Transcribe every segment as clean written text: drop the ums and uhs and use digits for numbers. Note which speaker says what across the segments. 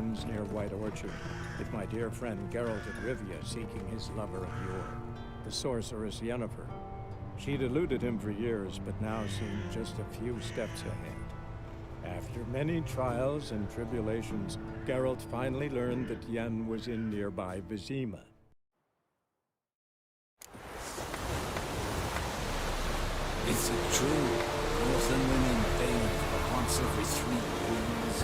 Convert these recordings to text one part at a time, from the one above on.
Speaker 1: ruins near White Orchard, with my dear friend Geralt of Rivia seeking his lover of yore, the sorceress Yennefer. She'd eluded him for years, but now seemed just a few steps ahead. After many trials and tribulations, Geralt finally learned that Yen was in nearby Vizima.
Speaker 2: Is it true? Dwarves and women bathe for once every 3 years.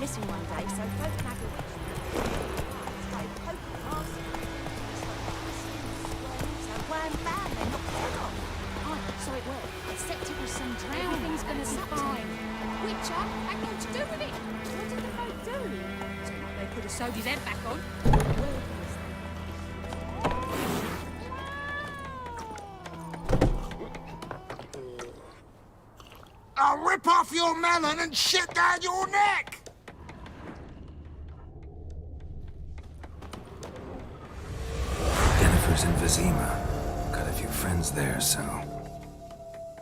Speaker 3: Missing one day, so both nagging. Started poking past him. So wham bam, they knocked his head off. Oh, so it worked. Except it was some drown.
Speaker 4: Everything's gonna be fine. Witcher had nothing to do with it. What did the folk do? They could have sewed his head back on.
Speaker 2: I'll rip off your melon and shit down your neck! Yennefer's in Vizima. Got a few friends there, so...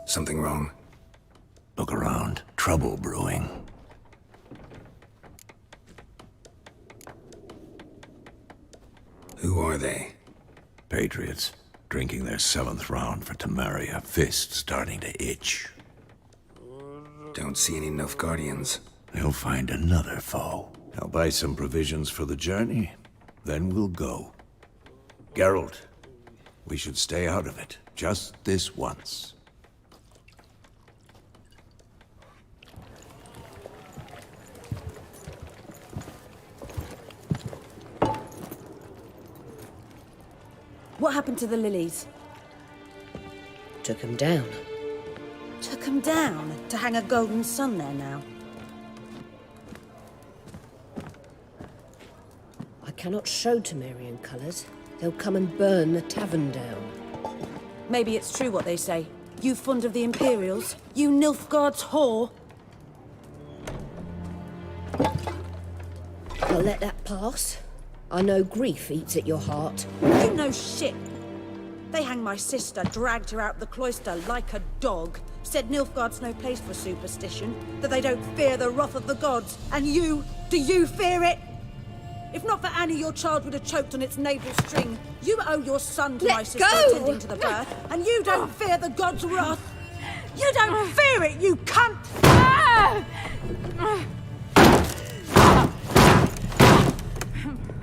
Speaker 2: Something wrong? Look around. Trouble brewing. Who are they?
Speaker 5: Patriots. Drinking their 7th round for Temeria. Fist starting to itch.
Speaker 2: Don't see any Nilfgaardians.
Speaker 5: They'll find another foe. I'll buy some provisions for the journey. Then we'll go. Geralt, we should stay out of it. Just this once.
Speaker 6: What happened to the lilies?
Speaker 7: Took him down.
Speaker 6: Took them down to hang a golden sun there now.
Speaker 7: I cannot show Temerian colours. They'll come and burn the tavern down.
Speaker 6: Maybe it's true what they say. You fond of the Imperials? You Nilfgaard's whore?
Speaker 7: I'll let that pass. I know grief eats at your heart.
Speaker 6: You know shit. They hanged my sister, dragged her out the cloister like a dog. Said Nilfgaard's no place for superstition, that they don't fear the wrath of the gods. And you, do you fear it? If not for Annie, your child would have choked on its navel string. You owe your son to my sister attending to the birth, and you don't fear the gods' wrath. You don't fear it, you cunt!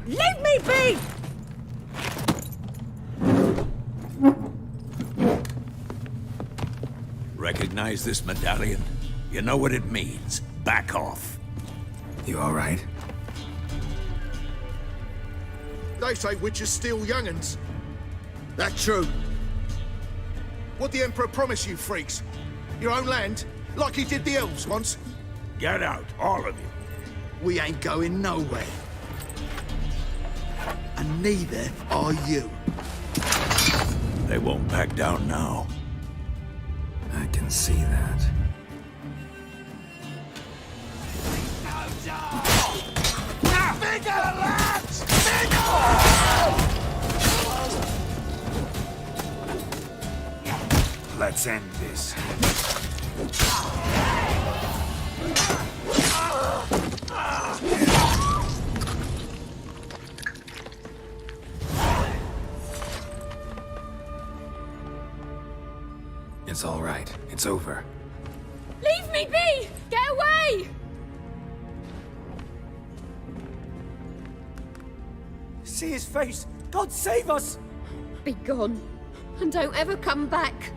Speaker 6: Leave me be!
Speaker 5: Recognize this medallion? You know what it means. Back off.
Speaker 2: You all right?
Speaker 8: They say witches steal young'uns. That true? What the Emperor promise you freaks? Your own land? Like he did the elves once?
Speaker 5: Get out, all of you.
Speaker 8: We ain't going nowhere. And neither are you.
Speaker 5: They won't back down now.
Speaker 2: I can see that. Bigger, lads! Bigger! Let's end this. It's all right. It's over.
Speaker 4: Leave me be! Get away!
Speaker 9: See his face! God save us!
Speaker 4: Be gone, and don't ever come back.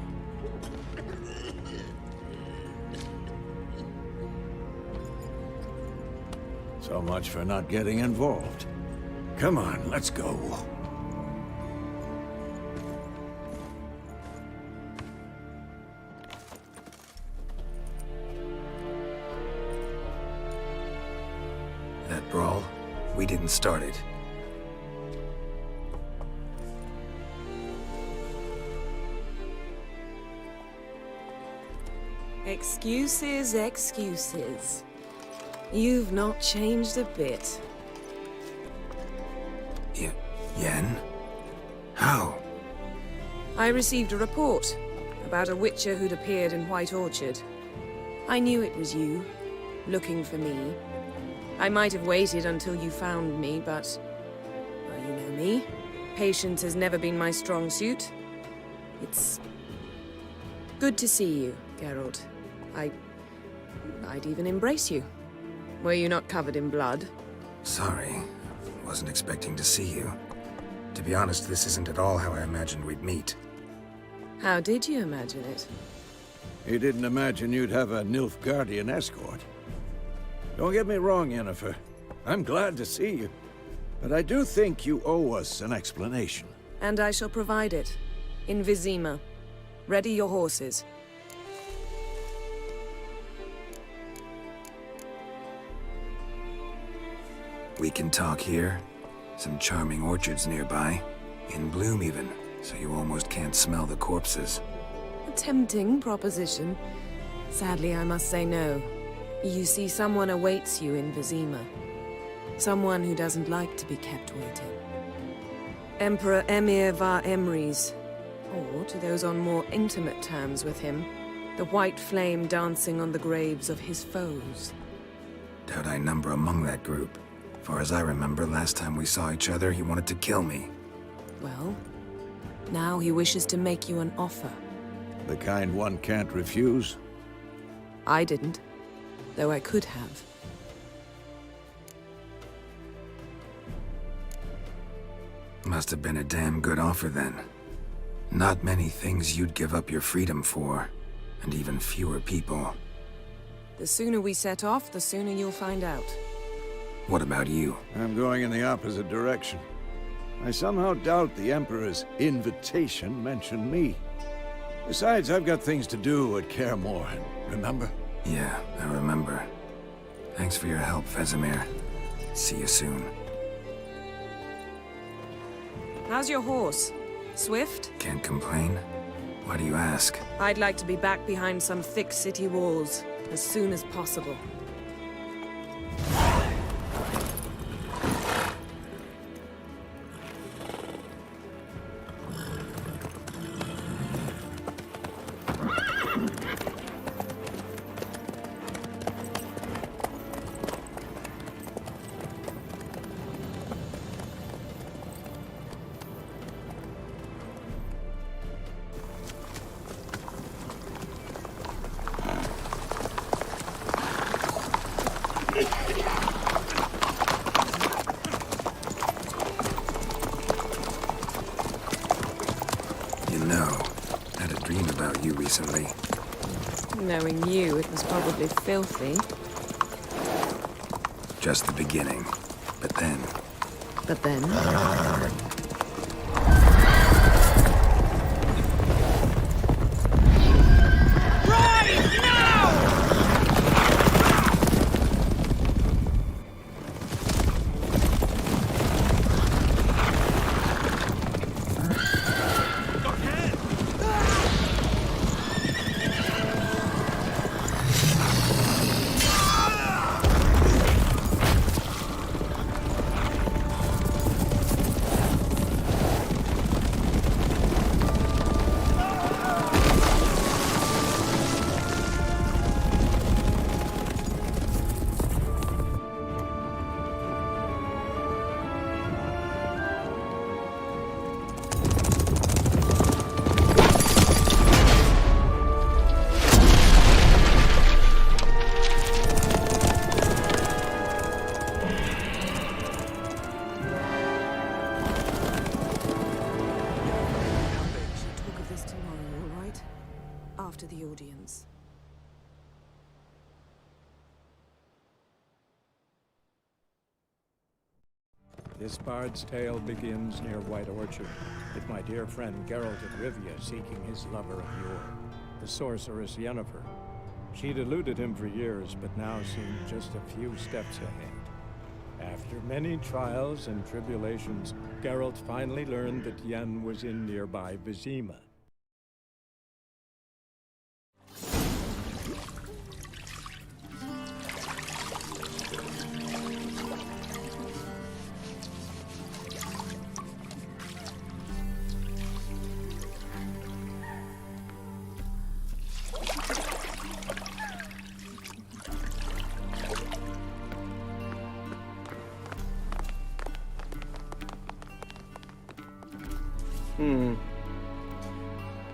Speaker 5: So much for not getting involved. Come on, let's go.
Speaker 2: that brawl. We didn't start it.
Speaker 3: Excuses, excuses. You've not changed a bit.
Speaker 2: Yen? How?
Speaker 3: I received a report about a witcher who'd appeared in White Orchard. I knew it was you, looking for me. I might have waited until you found me, but... well, you know me. Patience has never been my strong suit. It's... good to see you, Geralt. I'd even embrace you. Were you not covered in blood?
Speaker 2: Sorry. Wasn't expecting to see you. To be honest, this isn't at all how I imagined we'd meet.
Speaker 3: How did you imagine it?
Speaker 5: You didn't imagine you'd have a Nilfgaardian escort. Don't get me wrong, Yennefer. I'm glad to see you. But I do think you owe us an explanation.
Speaker 3: And I shall provide it. In Vizima. Ready your horses.
Speaker 2: We can talk here. Some charming orchards nearby. In bloom even, so you almost can't smell the corpses.
Speaker 3: A tempting proposition. Sadly, I must say no. You see, someone awaits you in Vizima. Someone who doesn't like to be kept waiting. Emperor Emir var Emrys. Or, to those on more intimate terms with him, the white flame dancing on the graves of his foes.
Speaker 2: Doubt I number among that group. Far as I remember, last time we saw each other, he wanted to kill me.
Speaker 3: Well, now he wishes to make you an offer.
Speaker 5: The kind one can't refuse.
Speaker 3: I didn't, though I could have.
Speaker 2: Must have been a damn good offer then. Not many things you'd give up your freedom for, and even fewer people.
Speaker 3: The sooner we set off, the sooner you'll find out.
Speaker 2: What about you?
Speaker 5: I'm going in the opposite direction. I somehow doubt the Emperor's invitation mentioned me. Besides, I've got things to do at Kaer Morhen, remember?
Speaker 2: Yeah, I remember. Thanks for your help, Vesemir. See you soon.
Speaker 3: How's your horse? Swift?
Speaker 2: Can't complain. Why do you ask?
Speaker 3: I'd like to be back behind some thick city walls as soon as possible.
Speaker 2: Recently.
Speaker 3: Knowing you, it was probably filthy.
Speaker 2: Just the beginning. But then...
Speaker 3: But then? After the audience.
Speaker 1: This bard's tale begins near White Orchard, with my dear friend Geralt of Rivia seeking his lover of yore, the sorceress Yennefer. She'd eluded him for years, but now seemed just a few steps ahead. After many trials and tribulations, Geralt finally learned that Yen was in nearby Vizima.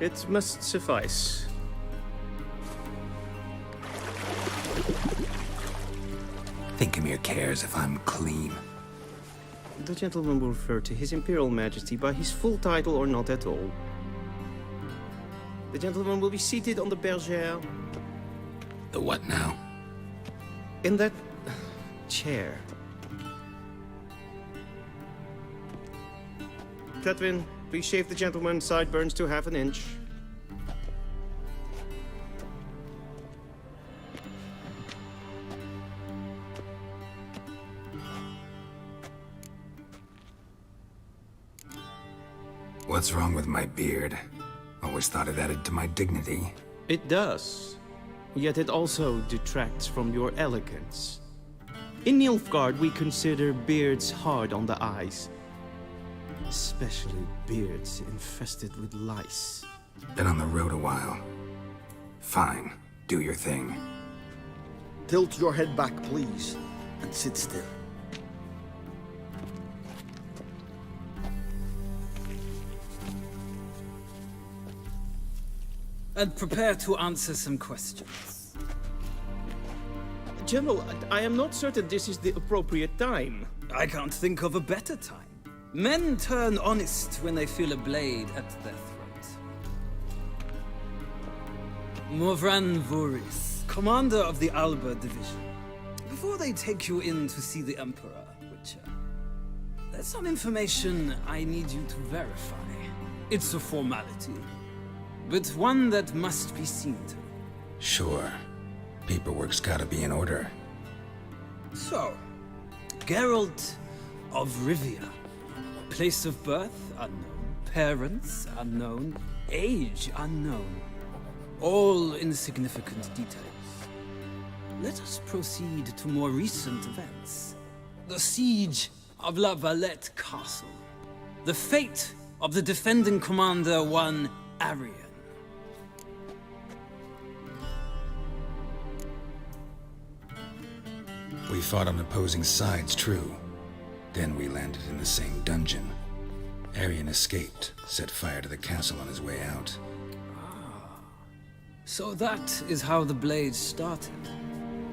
Speaker 10: It must suffice.
Speaker 2: Thinkamere cares if I'm clean.
Speaker 10: The gentleman will refer to His Imperial Majesty by his full title or not at all. The gentleman will be seated on the bergère.
Speaker 2: The what now?
Speaker 10: In that chair. Catwin, please shave the gentleman's sideburns to half an inch.
Speaker 2: What's wrong with my beard? Always thought it added to my dignity.
Speaker 10: It does. Yet it also detracts from your elegance. In Nilfgaard, we consider beards hard on the eyes. Especially beards infested with lice.
Speaker 2: Been on the road a while. Fine, do your thing.
Speaker 11: Tilt your head back, please, and sit still.
Speaker 12: And prepare to answer some questions.
Speaker 10: General, I am not certain this is the appropriate time.
Speaker 12: I can't think of a better time. Men turn honest when they feel a blade at their throat. Morvran Voorhis, commander of the Alba Division. Before they take you in to see the Emperor, Witcher, there's some information I need you to verify. It's a formality, but one that must be seen to.
Speaker 2: Sure. Paperwork's gotta be in order.
Speaker 12: So, Geralt of Rivia. Place of birth unknown, parents unknown, age unknown. All insignificant details. Let us proceed to more recent events. The siege of La Valette Castle. The fate of the defending commander, one Arian.
Speaker 2: We fought on opposing sides, true. Then we landed in the same dungeon. Arian escaped, set fire to the castle on his way out.
Speaker 12: So that is how the Blade started.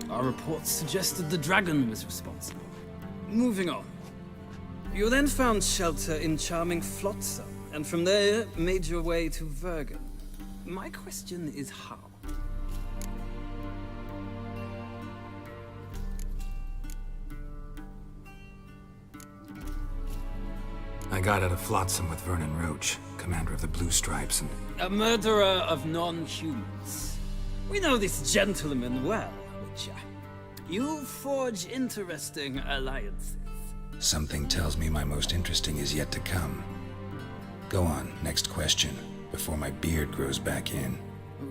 Speaker 12: Our reports suggested the dragon was responsible. Moving on. You then found shelter in charming Flotsam, and from there made your way to Vergen. My question is how?
Speaker 2: I got out of Flotsam with Vernon Roach, commander of the Blue Stripes, and...
Speaker 12: A murderer of non-humans. We know this gentleman well, Witcher. You forge interesting alliances.
Speaker 2: Something tells me my most interesting is yet to come. Go on, next question, before my beard grows back in.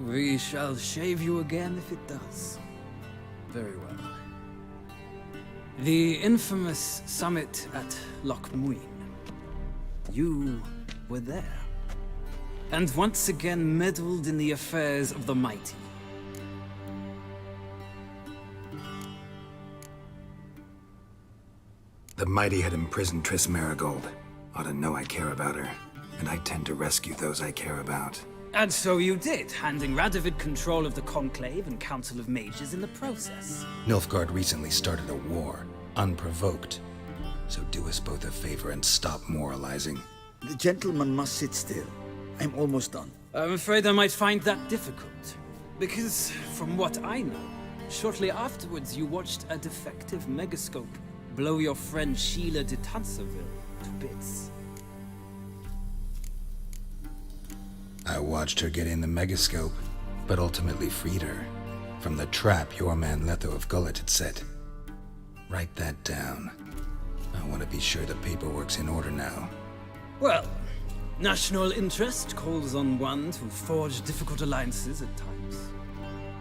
Speaker 12: We shall shave you again if it does. Very well. The infamous summit at Loch Muin. You were there. And once again meddled in the affairs of the mighty.
Speaker 2: The mighty had imprisoned Triss Marigold. Ought to know I care about her, and I tend to rescue those I care about.
Speaker 12: And so you did, handing Radovid control of the Conclave and Council of Mages in the process.
Speaker 2: Nilfgaard recently started a war, unprovoked. So do us both a favor and stop moralizing.
Speaker 11: The gentleman must sit still. I'm almost done.
Speaker 12: I'm afraid I might find that difficult. Because, from what I know, shortly afterwards you watched a defective megascope blow your friend Sheila de Tanserville to bits.
Speaker 2: I watched her get in the megascope, but ultimately freed her from the trap your man Letho of Gullet had set. Write that down. I want to be sure the paperwork's in order now.
Speaker 12: Well, national interest calls on one to forge difficult alliances at times.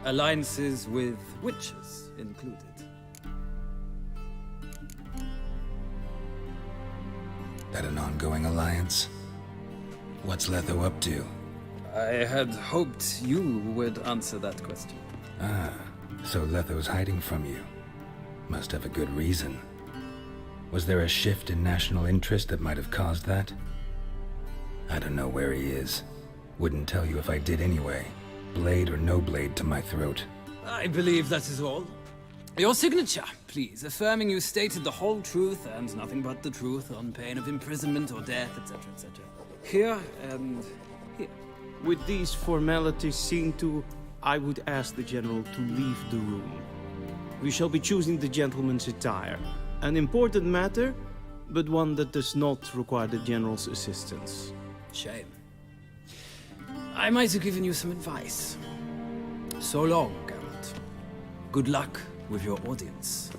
Speaker 12: Alliances with witches included.
Speaker 2: That an ongoing alliance? What's Letho up to?
Speaker 12: I had hoped you would answer that question.
Speaker 2: Ah, so Letho's hiding from you. Must have a good reason. Was there a shift in national interest that might have caused that? I don't know where he is. Wouldn't tell you if I did anyway. Blade or no blade to my throat.
Speaker 12: I believe that is all. Your signature, please, affirming you stated the whole truth and nothing but the truth on pain of imprisonment or death, etc., etc. Here and here.
Speaker 10: With these formalities seen to, I would ask the General to leave the room. We shall be choosing the gentleman's attire. An important matter, but one that does not require the General's assistance.
Speaker 12: Shame. I might have given you some advice. So long, Geralt. Good luck with your audience.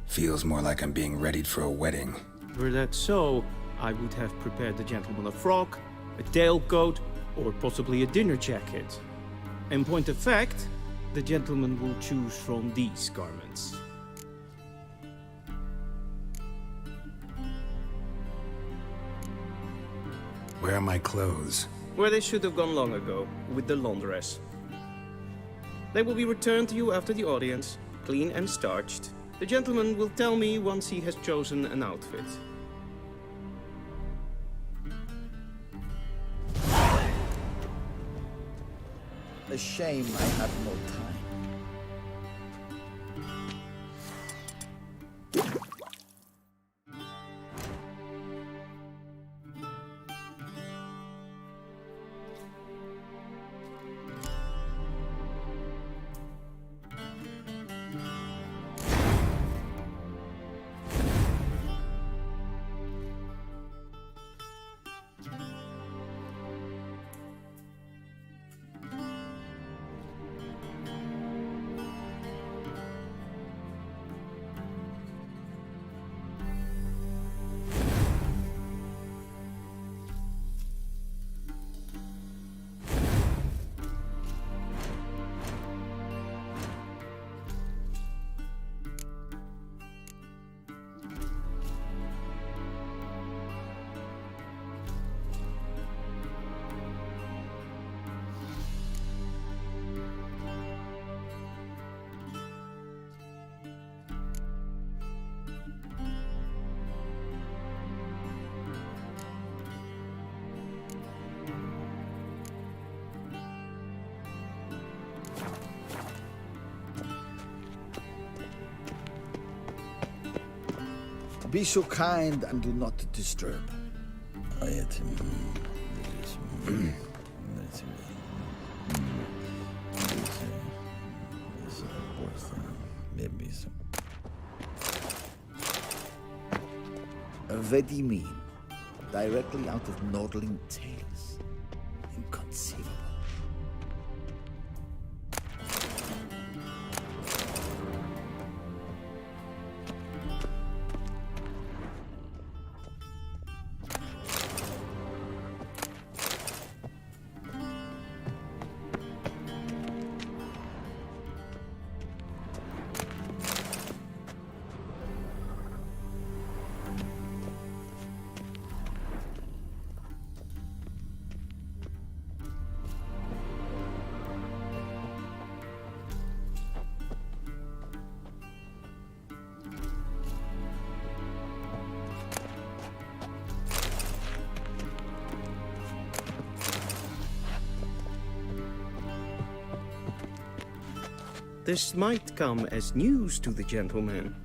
Speaker 2: Feels more like I'm being readied for a wedding.
Speaker 10: Were that so, I would have prepared the gentleman a frock, a tailcoat, or possibly a dinner jacket. In point of fact, the gentleman will choose from these garments.
Speaker 2: Where are my clothes?
Speaker 10: Where they should have gone long ago, with the laundress. They will be returned to you after the audience, clean and starched. The gentleman will tell me once he has chosen an outfit.
Speaker 11: A shame I had no time. Be so kind and do not disturb. Very mean. Directly out of Nordling tales. Inconceivable.
Speaker 10: This might come as news to the gentleman,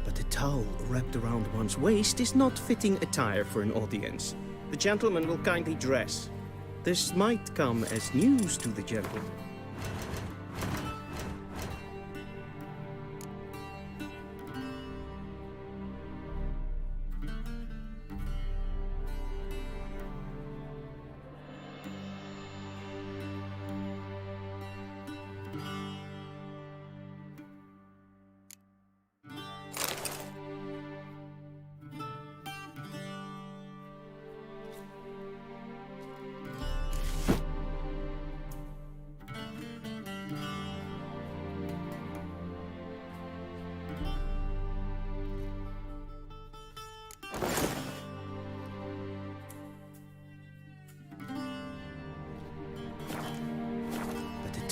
Speaker 10: but a towel wrapped around one's waist is not fitting attire for an audience. The gentleman will kindly dress. This might come as news to the gentleman.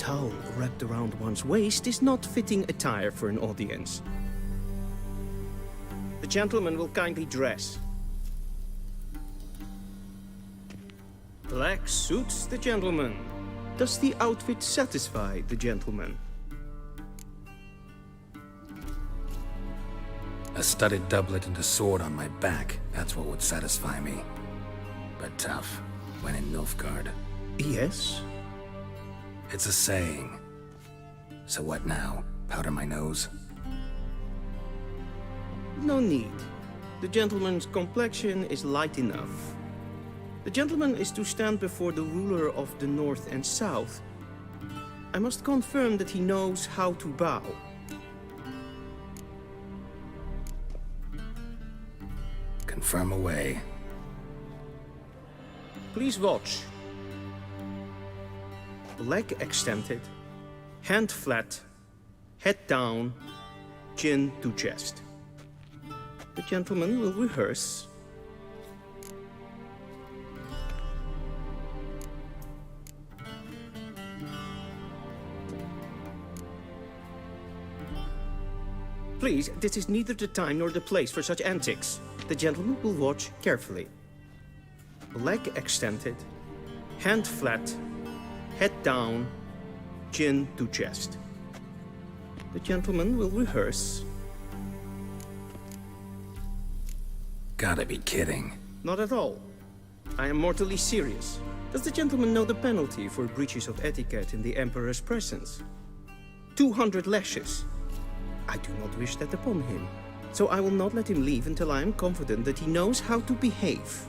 Speaker 10: towel wrapped around one's waist is not fitting attire for an audience. The gentleman will kindly dress. Black suits the gentleman. Does the outfit satisfy the gentleman?
Speaker 2: A studded doublet and a sword on my back, that's what would satisfy me. But tough, when in Nilfgaard.
Speaker 10: Yes?
Speaker 2: It's a saying. So what now? Powder my nose?
Speaker 10: No need. The gentleman's complexion is light enough. The gentleman is to stand before the ruler of the North and South. I must confirm that he knows how to bow.
Speaker 2: Confirm away.
Speaker 10: Please watch. Leg extended, hand flat, head down, chin to chest. The gentleman will rehearse. Please, this is neither the time nor the place for such antics. The gentleman will watch carefully. Leg extended, hand flat, head down, chin to chest. The gentleman will rehearse.
Speaker 2: Gotta be kidding.
Speaker 10: Not at all. I am mortally serious. Does the gentleman know the penalty for breaches of etiquette in the Emperor's presence? 200 lashes. I do not wish that upon him, so I will not let him leave until I am confident that he knows how to behave.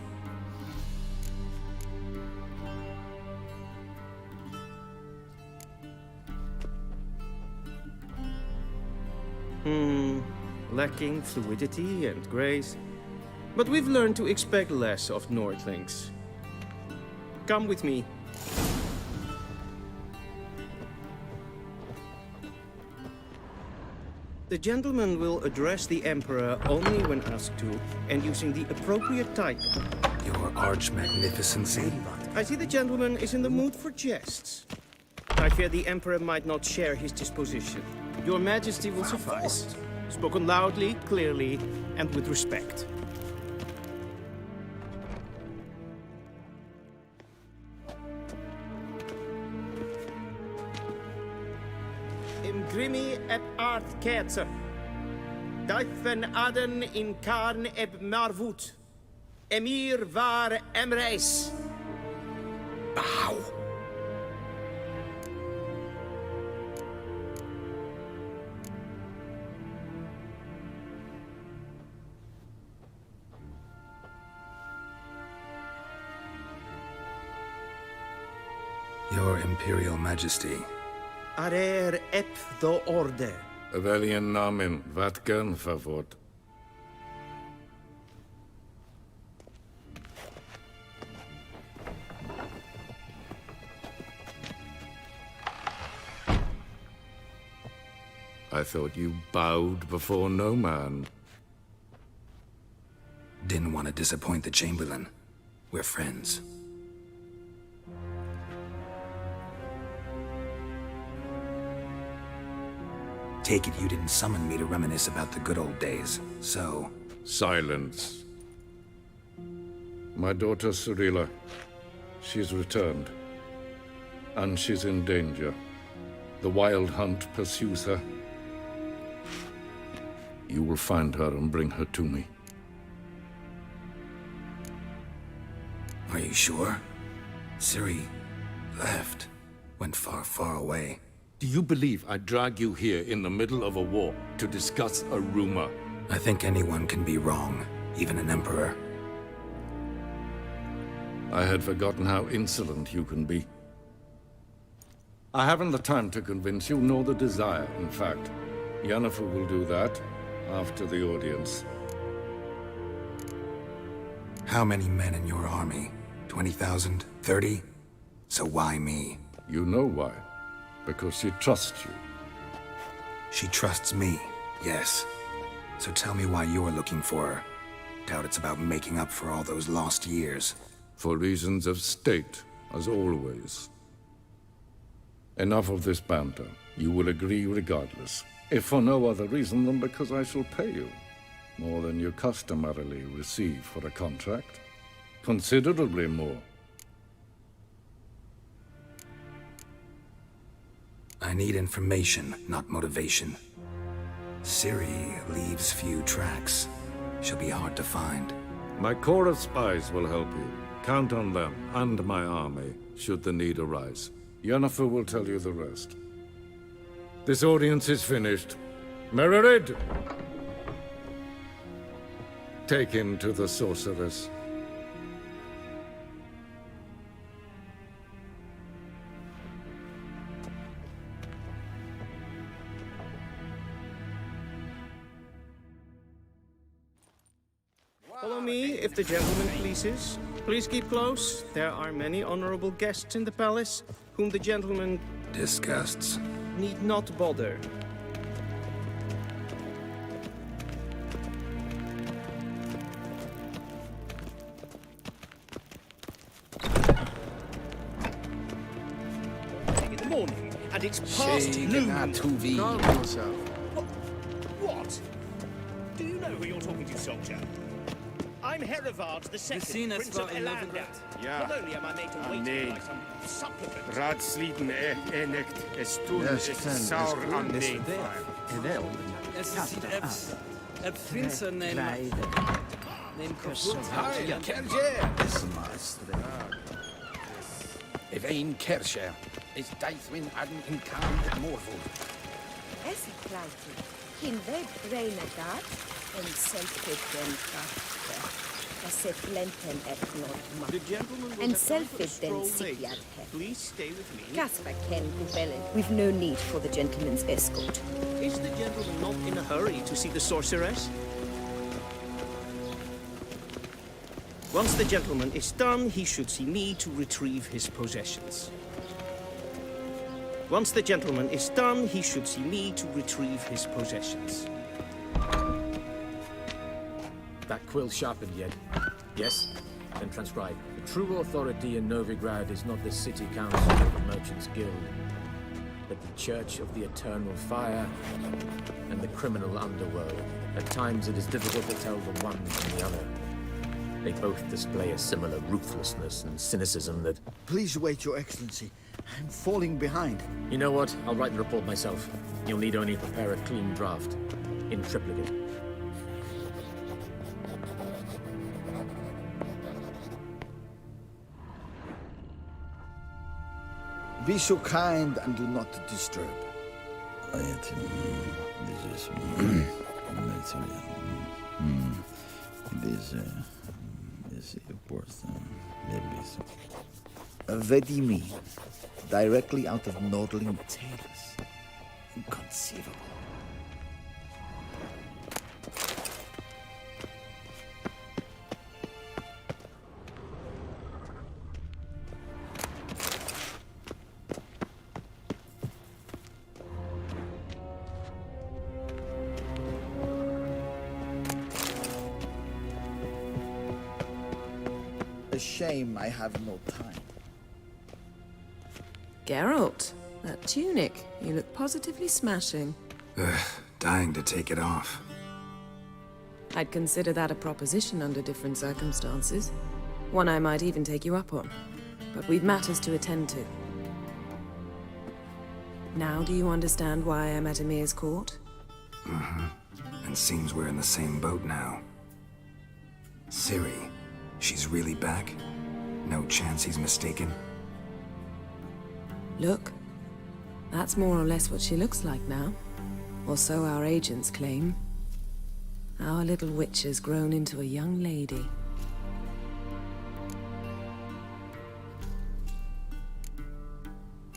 Speaker 10: Lacking fluidity and grace. But we've learned to expect less of Nordlings. Come with me. The gentleman will address the Emperor only when asked to, and using the appropriate title.
Speaker 2: Your Arch-Magnificency?
Speaker 10: I see the gentleman is in the mood for jests. I fear the Emperor might not share his disposition. Your Majesty will suffice. Spoken loudly, clearly, and with respect. Im grimi eb art ketzer. Dijfen aden in karn eb marvoet. Emir var emreis.
Speaker 2: Bow. Your Imperial Majesty.
Speaker 10: Arer ep do orde.
Speaker 13: Weljen namen, wat kan favort? I thought you bowed before no man.
Speaker 2: Didn't want to disappoint the Chamberlain. We're friends. Take it you didn't summon me to reminisce about the good old days, so...
Speaker 13: Silence. My daughter Cyrilla, she's returned. And she's in danger. The Wild Hunt pursues her. You will find her and bring her to me.
Speaker 2: Are you sure? Ciri left. Went far, far away.
Speaker 13: Do you believe I'd drag you here in the middle of a war to discuss a rumor?
Speaker 2: I think anyone can be wrong, even an emperor.
Speaker 13: I had forgotten how insolent you can be. I haven't the time to convince you, nor the desire, in fact. Yennefer will do that after the audience.
Speaker 2: How many men in your army? 20,000? 30? So why me?
Speaker 13: You know why. Because she trusts you.
Speaker 2: She trusts me, yes. So tell me why you're looking for her. Doubt it's about making up for all those lost years.
Speaker 13: For reasons of state, as always. Enough of this banter. You will agree regardless. If for no other reason than because I shall pay you. More than you customarily receive for a contract. Considerably more.
Speaker 2: I need information, not motivation. Ciri leaves few tracks. She'll be hard to find.
Speaker 13: My corps of spies will help you. Count on them, and my army, should the need arise. Yennefer will tell you the rest. This audience is finished. Mererid! Take him to the sorceress.
Speaker 10: Follow me, if the gentleman pleases. Please keep close. There are many honorable guests in the palace, whom the gentleman
Speaker 2: Disgusts.
Speaker 10: need not bother.
Speaker 9: In the morning, and it's past noon.
Speaker 10: Calm yourself.
Speaker 9: What? Do you know who you're talking to, soldier? I'm Herivard the Second, Prince of Elander. Not only am I made to wait by some supplement...
Speaker 14: Raadsliden echt es tun es saur an den
Speaker 12: Es sieht Prince named
Speaker 11: If ein Kerscher is Deithwin Adden in Khan Morval.
Speaker 15: Es ist gleich. In web brainer dat en self-fit
Speaker 10: The gentleman will
Speaker 15: and
Speaker 10: have time for a
Speaker 15: self-fit
Speaker 10: stroll
Speaker 15: then
Speaker 10: later. Please stay with me.
Speaker 15: Casper Ken Gubellen. We've no need for the gentleman's escort.
Speaker 10: Is the gentleman not in a hurry to see the sorceress? Once the gentleman is done, he should see me to retrieve his possessions. Once the gentleman is done, he should see me to retrieve his possessions.
Speaker 16: That quill sharpened yet? Yes? Then transcribe. The true authority in Novigrad is not the city council or the merchants' guild, but the Church of the Eternal Fire and the criminal underworld. At times it is difficult to tell the one from the other. They both display a similar ruthlessness and cynicism that...
Speaker 11: Please wait, Your Excellency. I'm falling behind.
Speaker 16: You know what? I'll write the report myself. You'll need only prepare a clean draft. In triplicate.
Speaker 11: Be so kind and do not disturb. Vedimi, directly out of Nordling Tales. Inconceivable. A shame I have no time.
Speaker 3: Geralt, that tunic. You look positively smashing.
Speaker 2: Ugh, dying to take it off.
Speaker 3: I'd consider that a proposition under different circumstances. One I might even take you up on. But we've matters to attend to. Now do you understand why I'm at Emir's court?
Speaker 2: Mm-hmm. And seems we're in the same boat now. Ciri, she's really back? No chance he's mistaken?
Speaker 3: Look, that's more or less what she looks like now. Or so our agents claim. Our little witch has grown into a young lady.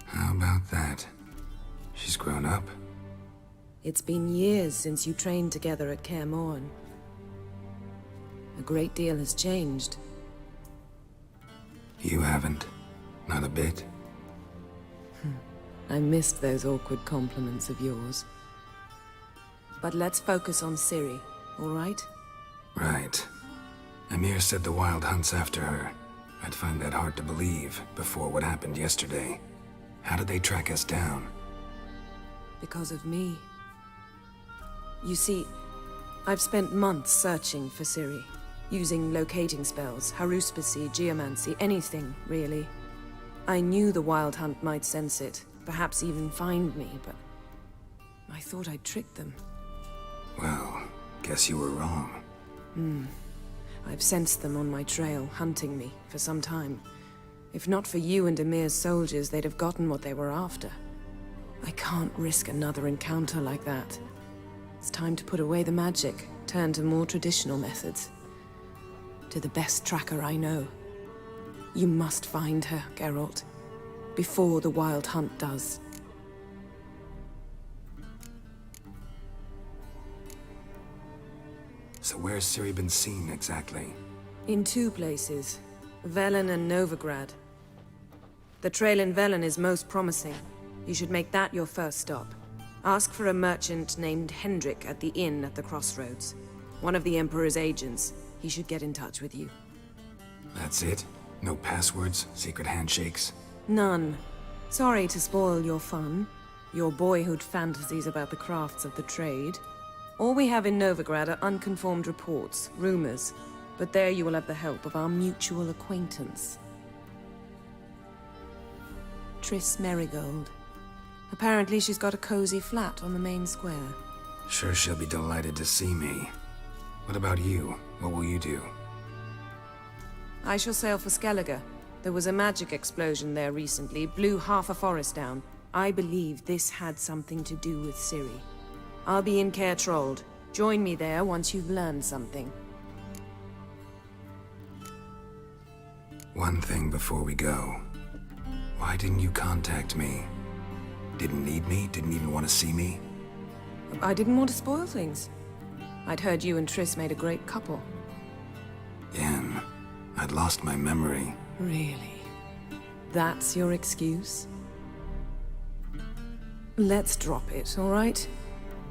Speaker 2: How about that? She's grown up.
Speaker 3: It's been years since you trained together at Kaer Morhen. A great deal has changed.
Speaker 2: You haven't. Not a bit.
Speaker 3: I missed those awkward compliments of yours. But let's focus on Ciri, all right?
Speaker 2: Right. Emir said the Wild hunts after her. I'd find that hard to believe before what happened yesterday. How did they track us down?
Speaker 3: Because of me. You see, I've spent months searching for Ciri, using locating spells, haruspicy, geomancy, anything, really. I knew the Wild Hunt might sense it, perhaps even find me, but I thought I'd tricked them.
Speaker 2: Well, guess you were wrong.
Speaker 3: I've sensed them on my trail, hunting me, for some time. If not for you and Emir's soldiers, they'd have gotten what they were after. I can't risk another encounter like that. It's time to put away the magic, turn to more traditional methods. To the best tracker I know. You must find her, Geralt. Before the Wild Hunt does.
Speaker 2: So where's Ciri been seen, exactly?
Speaker 3: In 2 places. Velen and Novigrad. The trail in Velen is most promising. You should make that your first stop. Ask for a merchant named Hendrik at the inn at the crossroads. One of the Emperor's agents. He should get in touch with you.
Speaker 2: That's it? No passwords? Secret handshakes?
Speaker 3: None. Sorry to spoil your fun. Your boyhood fantasies about the crafts of the trade. All we have in Novigrad are unconfirmed reports, rumors. But there you will have the help of our mutual acquaintance. Triss Merigold. Apparently she's got a cozy flat on the main square.
Speaker 2: Sure she'll be delighted to see me. What about you? What will you do?
Speaker 3: I shall sail for Skellige. There was a magic explosion there recently, blew half a forest down. I believe this had something to do with Ciri. I'll be in Caer Trold. Join me there once you've learned something.
Speaker 2: One thing before we go. Why didn't you contact me? Didn't need me? Didn't even want to see me?
Speaker 3: I didn't want to spoil things. I'd heard you and Triss made a great couple.
Speaker 2: Yen, I'd lost my memory.
Speaker 3: Really? That's your excuse? Let's drop it, all right?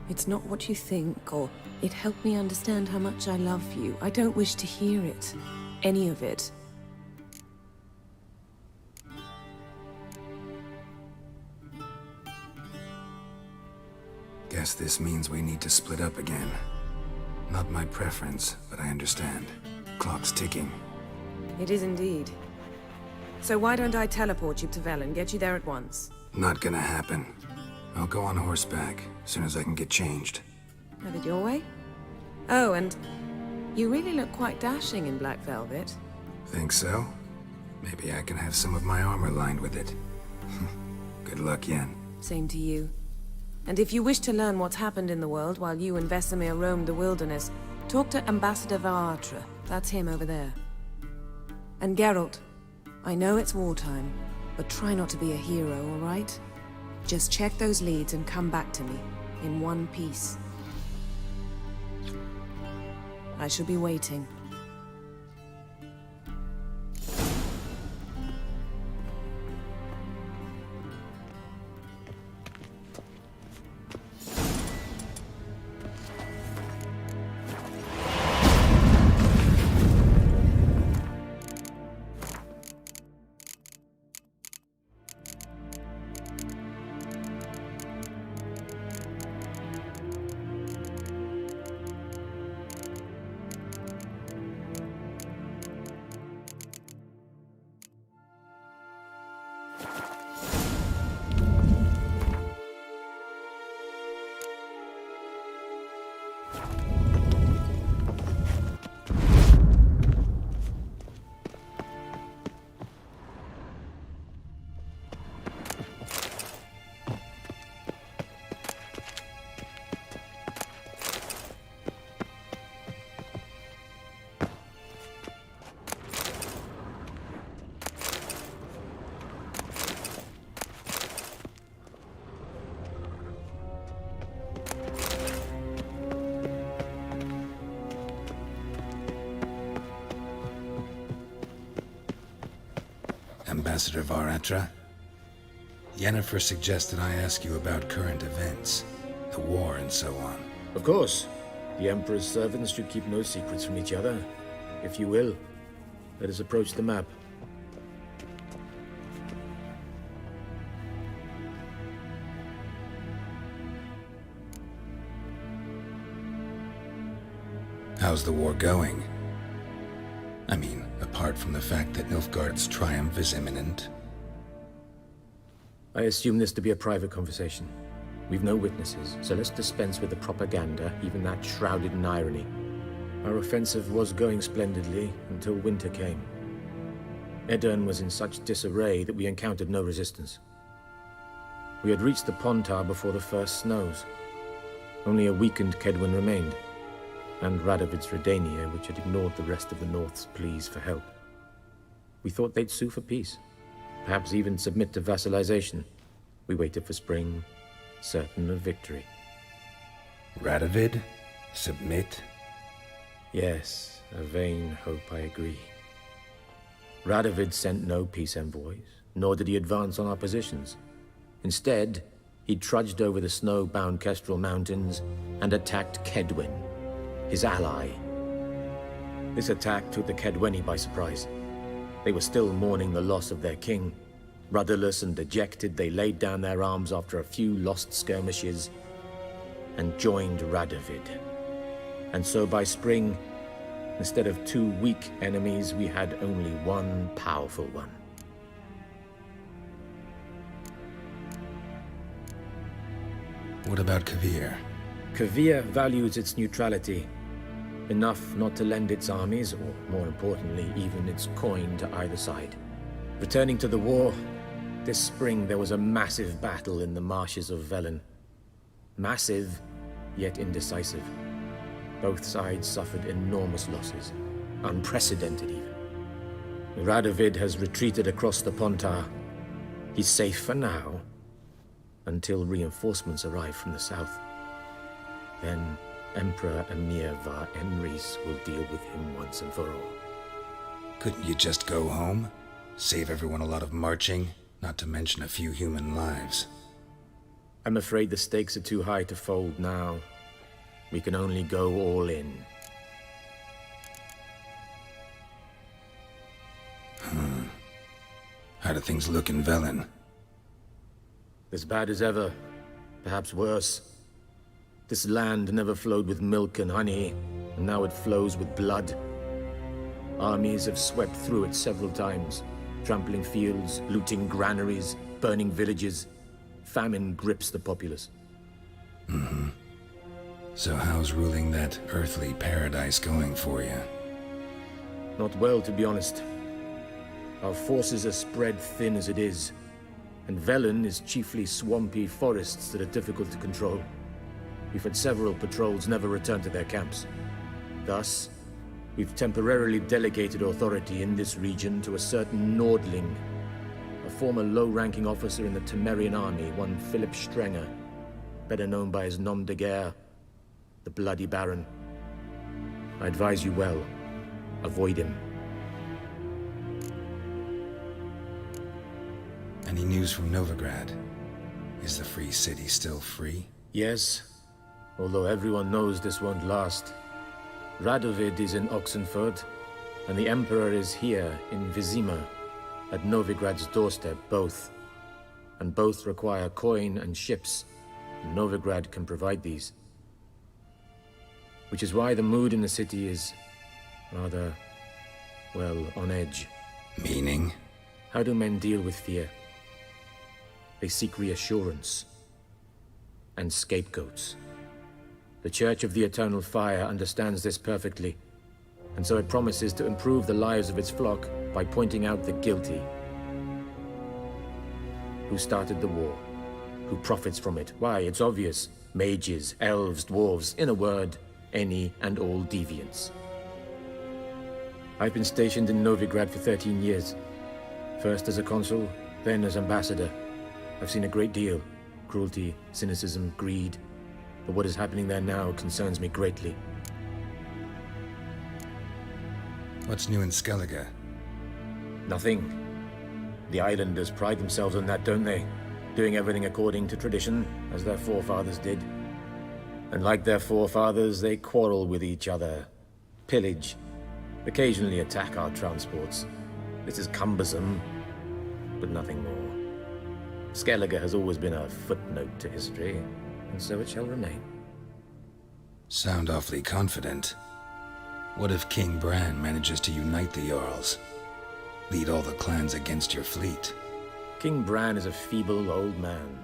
Speaker 3: It's not what you think, or it helped me understand how much I love you. I don't wish to hear it. Any of it.
Speaker 2: Guess this means we need to split up again. Not my preference, but I understand. Clock's ticking.
Speaker 3: It is indeed. So why don't I teleport you to Velen, get you there at once?
Speaker 2: Not gonna happen. I'll go on horseback, as soon as I can get changed.
Speaker 3: Have it your way? Oh, and you really look quite dashing in black velvet.
Speaker 2: Think so? Maybe I can have some of my armor lined with it. Good luck, Yen.
Speaker 3: Same to you. And if you wish to learn what's happened in the world while you and Vesemir roamed the wilderness, talk to Ambassador Varatra. That's him over there. And Geralt, I know it's wartime, but try not to be a hero, all right? Just check those leads and come back to me, in one piece. I shall be waiting.
Speaker 2: Ambassador Varatra? Yennefer suggested I ask you about current events, the war and so on.
Speaker 16: Of course. The Emperor's servants should keep no secrets from each other. If you will, let us approach the map.
Speaker 2: How's the war going? I mean, apart from the fact that Nilfgaard's triumph is imminent.
Speaker 16: I assume this to be a private conversation. We've no witnesses, so let's dispense with the propaganda, even that shrouded in irony. Our offensive was going splendidly until winter came. Edirn was in such disarray that we encountered no resistance. We had reached the Pontar before the first snows. Only a weakened Kedwen remained, and Radovid's Redania, which had ignored the rest of the North's pleas for help. We thought they'd sue for peace, perhaps even submit to vassalization. We waited for spring, certain of victory.
Speaker 2: Radovid? Submit?
Speaker 16: Yes, a vain hope, I agree. Radovid sent no peace envoys, nor did he advance on our positions. Instead, he trudged over the snow-bound Kestrel Mountains and attacked Kedwen, his ally. This attack took the Kedweni by surprise. They were still mourning the loss of their king. Rudderless and dejected, they laid down their arms after a few lost skirmishes and joined Radovid. And so by spring, instead of 2 weak enemies, we had only one powerful one.
Speaker 2: What about Kavir?
Speaker 16: Kavir values its neutrality, enough not to lend its armies, or more importantly, even its coin to either side. Returning to the war, this spring there was a massive battle in the marshes of Velen. Massive, yet indecisive. Both sides suffered enormous losses, unprecedented even. Radovid has retreated across the Pontar. He's safe for now, until reinforcements arrive from the south. Then Emperor Emir var Emrys will deal with him once and for all.
Speaker 2: Couldn't you just go home? Save everyone a lot of marching, not to mention a few human lives.
Speaker 16: I'm afraid the stakes are too high to fold now. We can only go all in.
Speaker 2: How do things look in Velen?
Speaker 16: As bad as ever, perhaps worse. This land never flowed with milk and honey, and now it flows with blood. Armies have swept through it several times, trampling fields, looting granaries, burning villages. Famine grips the populace.
Speaker 2: So how's ruling that earthly paradise going for you?
Speaker 16: Not well, to be honest. Our forces are spread thin as it is, and Velen is chiefly swampy forests that are difficult to control. We've had several patrols never return to their camps. Thus, we've temporarily delegated authority in this region to a certain Nordling, a former low-ranking officer in the Temerian army, one Philip Strenger, better known by his nom de guerre, the Bloody Baron. I advise you well. Avoid him.
Speaker 2: Any news from Novigrad? Is the free city still free?
Speaker 16: Yes, although everyone knows this won't last. Radovid is in Oxenfurt, and the Emperor is here in Vizima, at Novigrad's doorstep, both. And both require coin and ships, and Novigrad can provide these. Which is why the mood in the city is rather, well, on edge.
Speaker 2: Meaning?
Speaker 16: How do men deal with fear? They seek reassurance and scapegoats. The Church of the Eternal Fire understands this perfectly, and so it promises to improve the lives of its flock by pointing out the guilty. Who started the war? Who profits from it? Why, it's obvious. Mages, elves, dwarves, in a word, any and all deviants. I've been stationed in Novigrad for 13 years. First as a consul, then as ambassador. I've seen a great deal. Cruelty, cynicism, greed. But what is happening there now concerns me greatly.
Speaker 2: What's new in Skellige?
Speaker 16: Nothing. The islanders pride themselves on that, don't they? Doing everything according to tradition, as their forefathers did. And like their forefathers, they quarrel with each other, pillage, occasionally attack our transports. This is cumbersome, but nothing more. Skellige has always been a footnote to history, and so it shall remain.
Speaker 2: Sound awfully confident. What if King Bran manages to unite the Jarls? Lead all the clans against your fleet?
Speaker 16: King Bran is a feeble old man.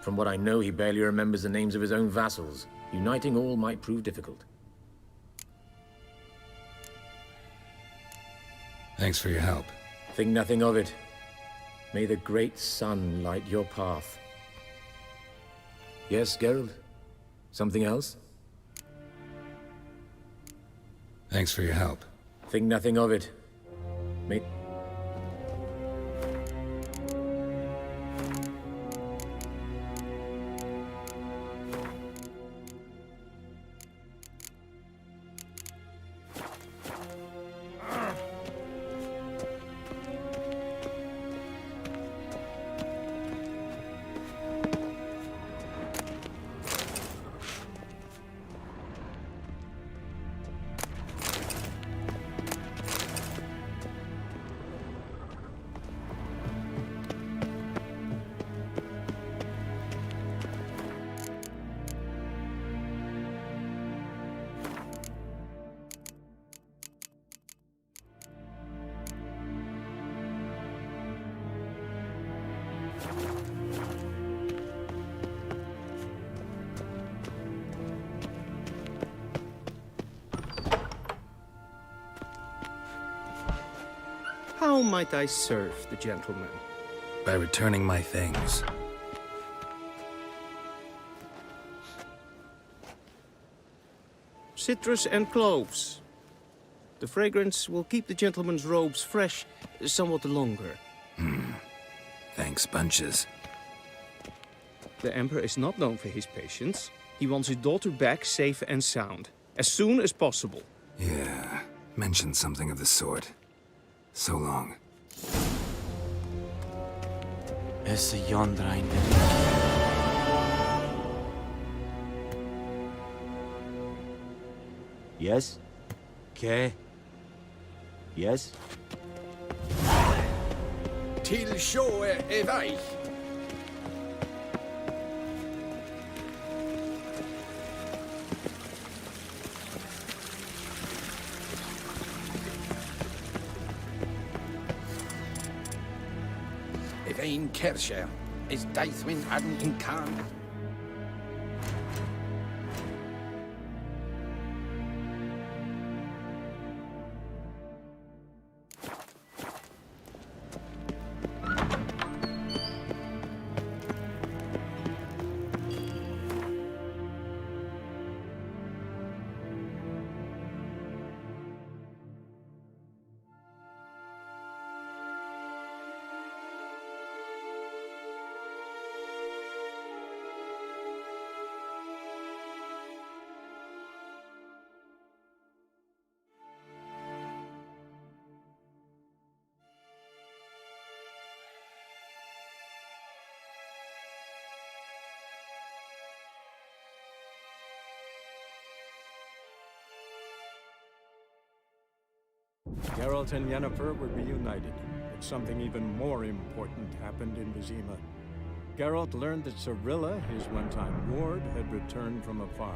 Speaker 16: From what I know, he barely remembers the names of his own vassals. Uniting all might prove difficult.
Speaker 2: Thanks for your help.
Speaker 16: Think nothing of it. May the great sun light your path. Yes, Geralt? Something else?
Speaker 2: Thanks for your help.
Speaker 16: Think nothing of it. May...
Speaker 10: How might I serve the gentleman?
Speaker 2: By returning my things.
Speaker 10: Citrus and cloves. The fragrance will keep the gentleman's robes fresh somewhat longer.
Speaker 2: Thanks, bunches.
Speaker 10: The Emperor is not known for his patience. He wants his daughter back safe and sound, as soon as possible.
Speaker 2: Yeah, mentioned something of the sort. So long.
Speaker 17: Yes? Okay. Yes?
Speaker 18: Till sjå är väg. Ein Kirche is Deithwin Adden in Khan.
Speaker 1: Geralt and Yennefer were reunited, but something even more important happened in Vizima. Geralt learned that Cirilla, his one-time ward, had returned from afar,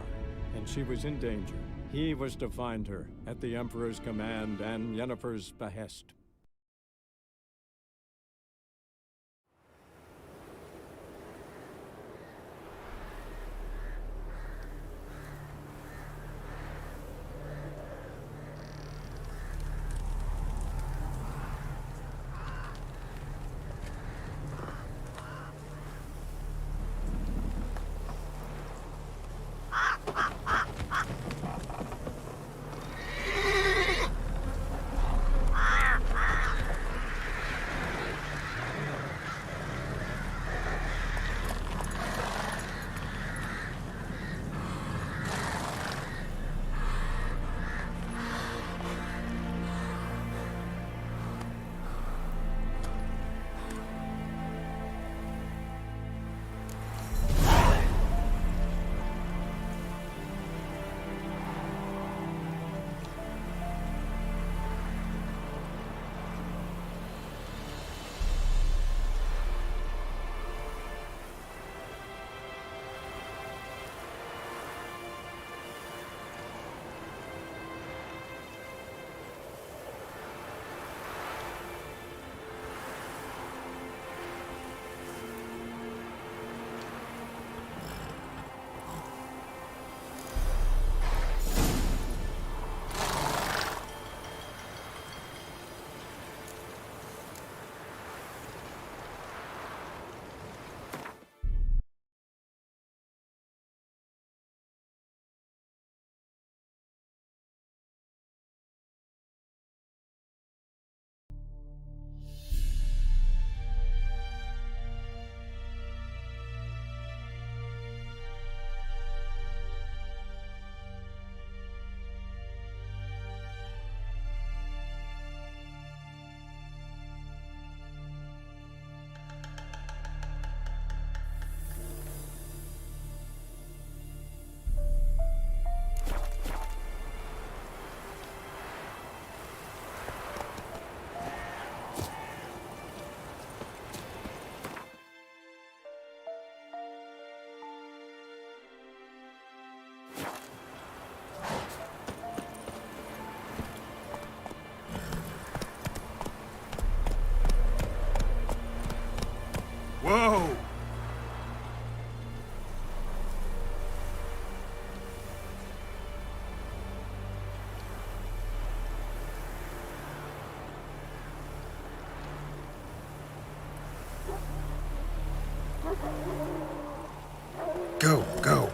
Speaker 1: and she was in danger. He was to find her, at the Emperor's command and Yennefer's behest.
Speaker 2: Go, go.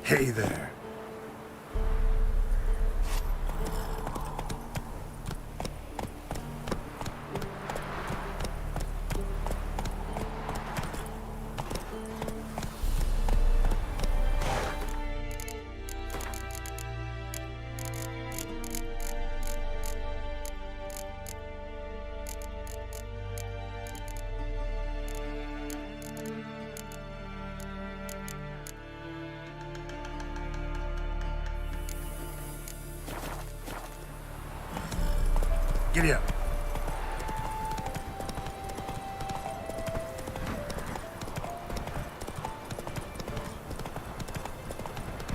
Speaker 2: Hey there. Giddy up.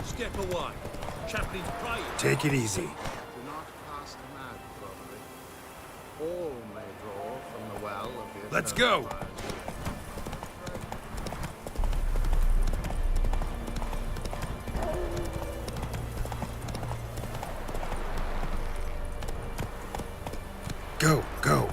Speaker 19: Step away. Chaplain's praying.
Speaker 2: Take it easy.
Speaker 19: Do not pass the mad, brother. All may draw from the well of the
Speaker 2: Let's go. Go, go.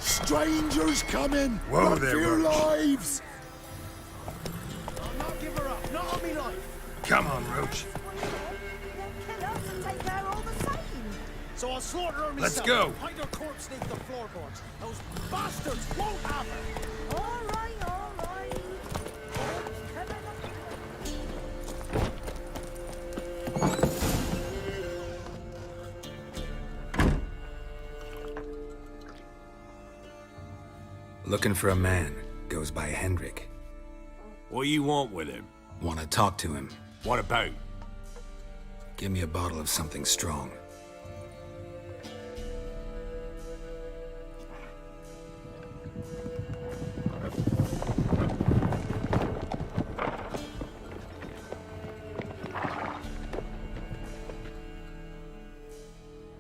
Speaker 8: Strangers coming!
Speaker 2: Whoa
Speaker 8: Not
Speaker 2: there,
Speaker 8: for your
Speaker 2: Roach.
Speaker 8: lives!
Speaker 9: I'll not give her up, not on me life.
Speaker 2: Come on, Roach.
Speaker 9: So I'll slaughter her myself.
Speaker 2: Let's go.
Speaker 9: Hide her corpse beneath the floorboards. Those bastards won't have her.
Speaker 6: All right, all right.
Speaker 2: Looking for a man. Goes by Hendrik.
Speaker 20: What do you want with him?
Speaker 2: Want to talk to him.
Speaker 20: What about?
Speaker 2: Give me a bottle of something strong.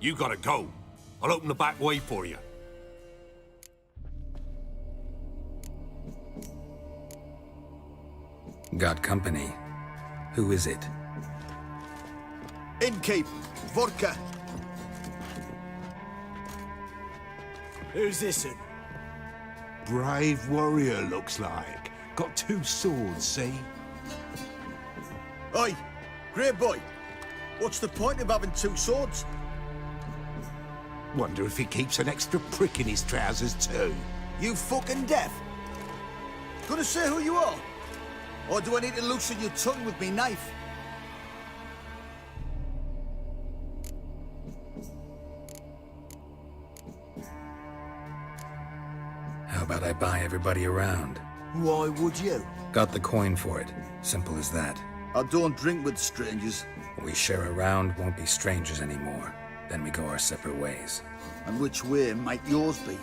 Speaker 20: You gotta go. I'll open the back way for you.
Speaker 2: Got company. Who is it?
Speaker 8: Innkeep, vodka.
Speaker 9: Who's this in?
Speaker 11: Brave warrior, looks like. Got 2 swords, see?
Speaker 8: Oi, great boy. What's the point of having 2 swords?
Speaker 11: Wonder if he keeps an extra prick in his trousers too.
Speaker 8: You fucking deaf?
Speaker 11: Gonna say who you are? Or do I need to loosen your tongue with me knife?
Speaker 2: How about I buy everybody around?
Speaker 11: Why would you?
Speaker 2: Got the coin for it. Simple as that.
Speaker 11: I don't drink with strangers.
Speaker 2: We share a round, won't be strangers anymore. Then we go our separate ways.
Speaker 11: And which way might yours be?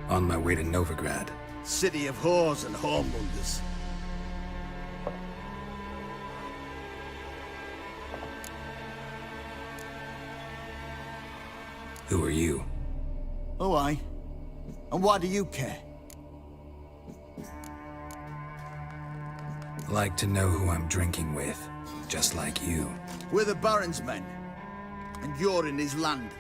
Speaker 2: On my way to Novigrad.
Speaker 11: City of whores and whoremongers.
Speaker 2: Who are you?
Speaker 11: Oh, aye. And why do you care?
Speaker 2: Like to know who I'm drinking with, just like you.
Speaker 11: We're the Baron's men, and you're in his land.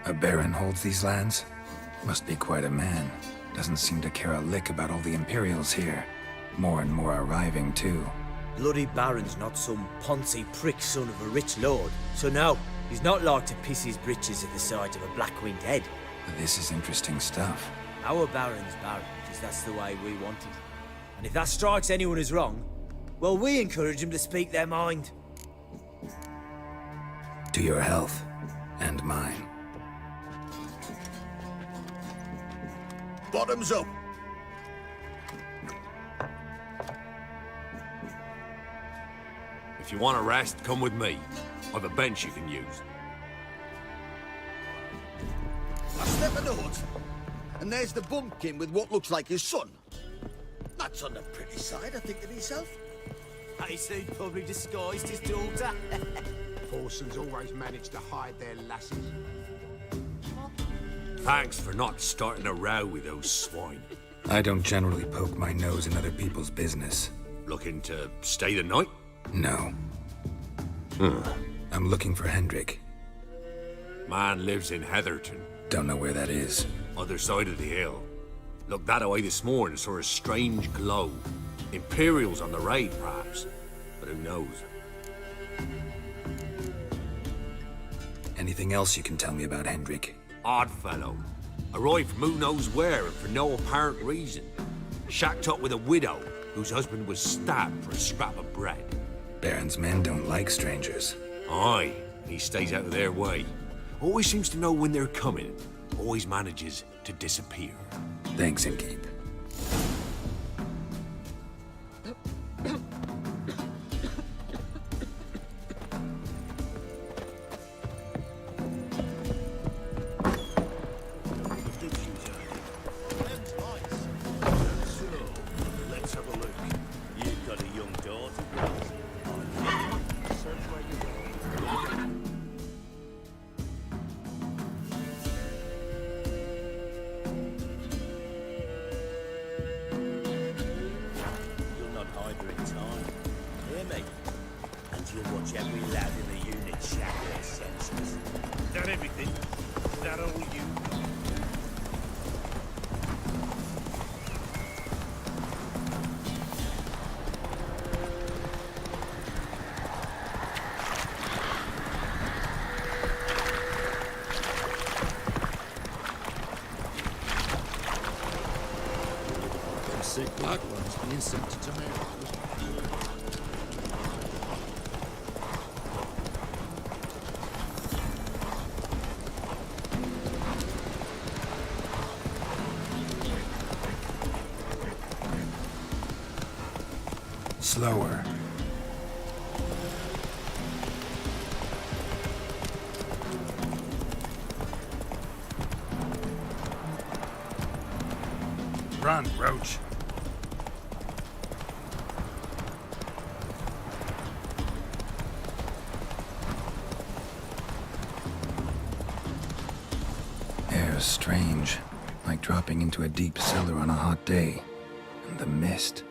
Speaker 2: A baron holds these lands? Must be quite a man. Doesn't seem to care a lick about all the Imperials here. More and more arriving, too.
Speaker 18: Bloody Baron's not some poncy prick son of a rich lord. So no, he's not like to piss his britches at the sight of a black-winged head.
Speaker 2: This is interesting stuff.
Speaker 18: Our Baron's Baron, because that's the way we want it. And if that strikes anyone as wrong, well, we encourage them to speak their mind.
Speaker 2: To your health. And mine.
Speaker 11: Bottoms up!
Speaker 20: If you want a rest, come with me. I've a bench you can use.
Speaker 11: I step in the hut, and there's the bumpkin with what looks like his son. That's on the pretty side, I think to myself.
Speaker 18: I say probably disguised his daughter.
Speaker 19: Forsons always manage to hide their lasses.
Speaker 20: Thanks for not starting a row with those swine.
Speaker 2: I don't generally poke my nose in other people's business.
Speaker 20: Looking to stay the night?
Speaker 2: No. I'm looking for Hendrik.
Speaker 20: Man lives in Heatherton.
Speaker 2: Don't know where that is.
Speaker 20: Other side of the hill. Looked that away this morning, saw a strange glow. Imperials on the raid, perhaps. But who knows?
Speaker 2: Anything else you can tell me about Hendrik?
Speaker 20: Odd fellow. Arrived from who knows where and for no apparent reason. Shacked up with a widow whose husband was stabbed for a scrap of bread.
Speaker 2: Baron's men don't like strangers.
Speaker 20: Aye, he stays out of their way. Always seems to know when they're coming. Always manages to disappear.
Speaker 2: Thanks, Innkeep.
Speaker 9: Let's have a look. You've got a young daughter. Search where you go. You'll not hide her in time. Hear me? And you'll watch every lad in the unit shatter their senses. Is that everything? Is that all you?
Speaker 8: Sick black ones being sent to America.
Speaker 2: Slower. Run, Roach. Air's strange, like dropping into a deep cellar on a hot day. And the mist.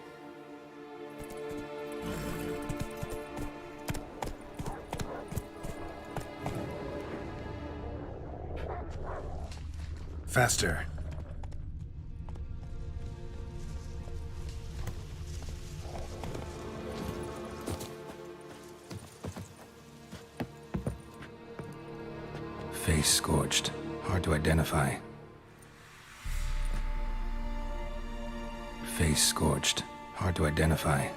Speaker 2: Faster. Face scorched. Hard to identify. Face scorched. Hard to identify.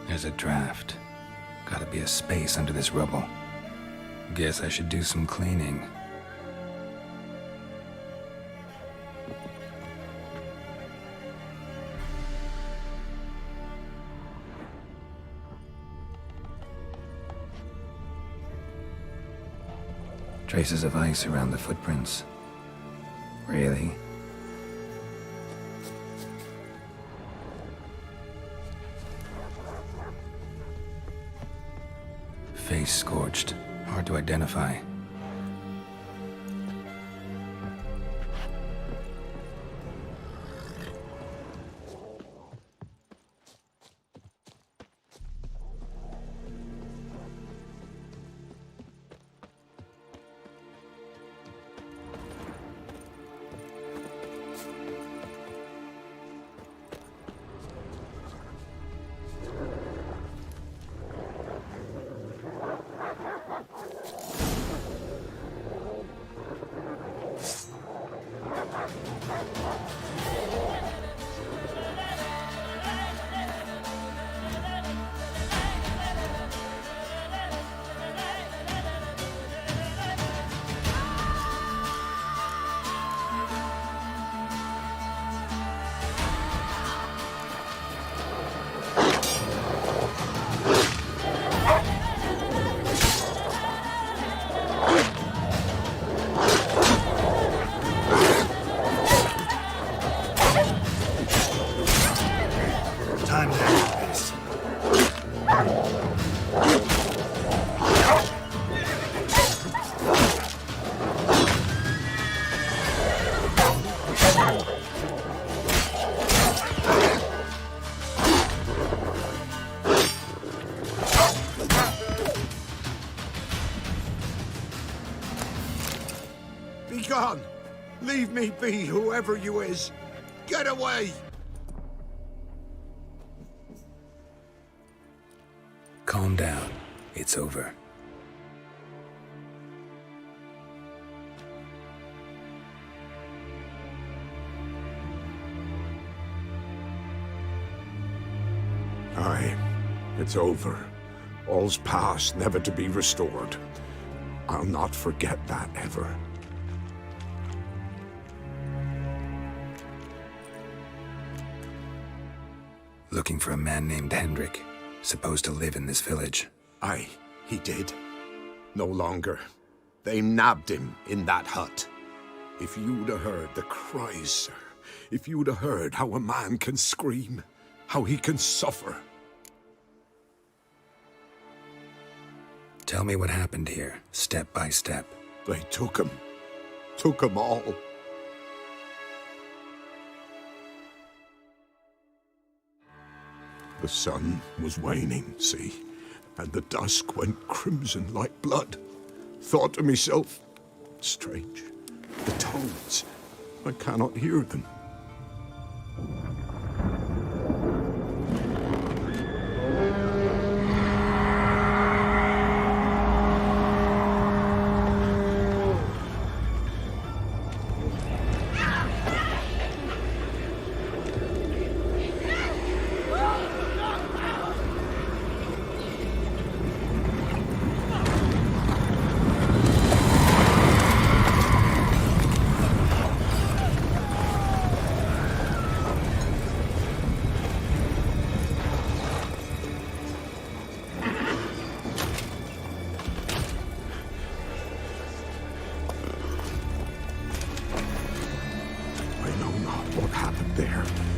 Speaker 2: There's a draft. Gotta be a space under this rubble. Guess I should do some cleaning. Traces of ice around the footprints. Really? Face scorched. Hard to identify.
Speaker 8: Be gone! Leave me be, whoever you is! Get away!
Speaker 2: Calm down. It's over.
Speaker 8: Aye, it's over. All's past, never to be restored. I'll not forget that ever.
Speaker 2: Looking for a man named Hendrik, supposed to live in this village.
Speaker 8: Aye, he did. No longer. They nabbed him in that hut. If you'd have heard the cries, sir, if you'd have heard how a man can scream, how he can suffer.
Speaker 2: Tell me what happened here, step by step.
Speaker 8: They took him. Took him all. The sun was waning, see, and the dusk went crimson like blood. Thought to myself, strange, the toads, I cannot hear them.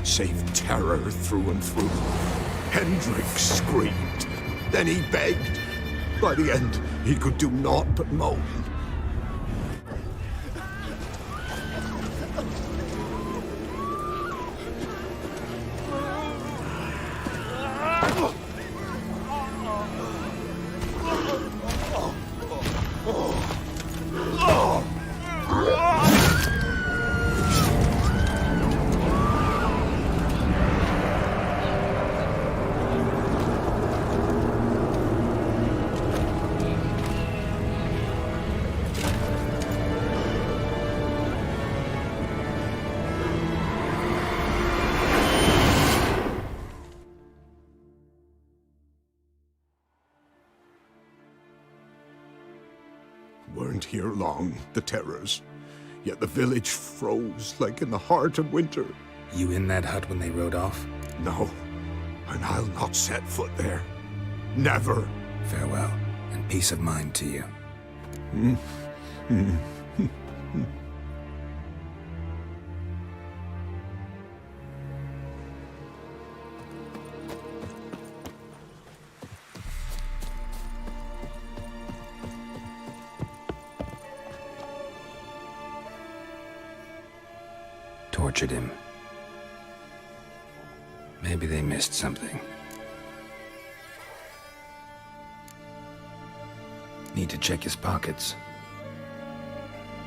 Speaker 8: Save terror through and through. Hendrik screamed. Then he begged. By the end, he could do naught but moan. weren't here long, the terrors. Yet the village froze like in the heart of winter.
Speaker 2: You in that hut when they rode off?
Speaker 8: No, and I'll not set foot there. Never.
Speaker 2: Farewell, and peace of mind to you. Tortured him. Maybe they missed something. Need to check his pockets.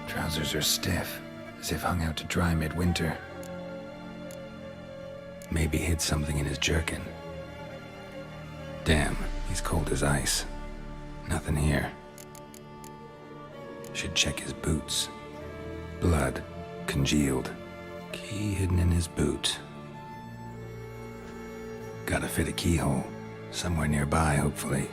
Speaker 2: Trousers are stiff, as if hung out to dry midwinter. Maybe hid something in his jerkin. Damn, he's cold as ice. Nothing here. Should check his boots. Blood, congealed. Key hidden in his boot. Gotta fit a keyhole. Somewhere nearby, hopefully.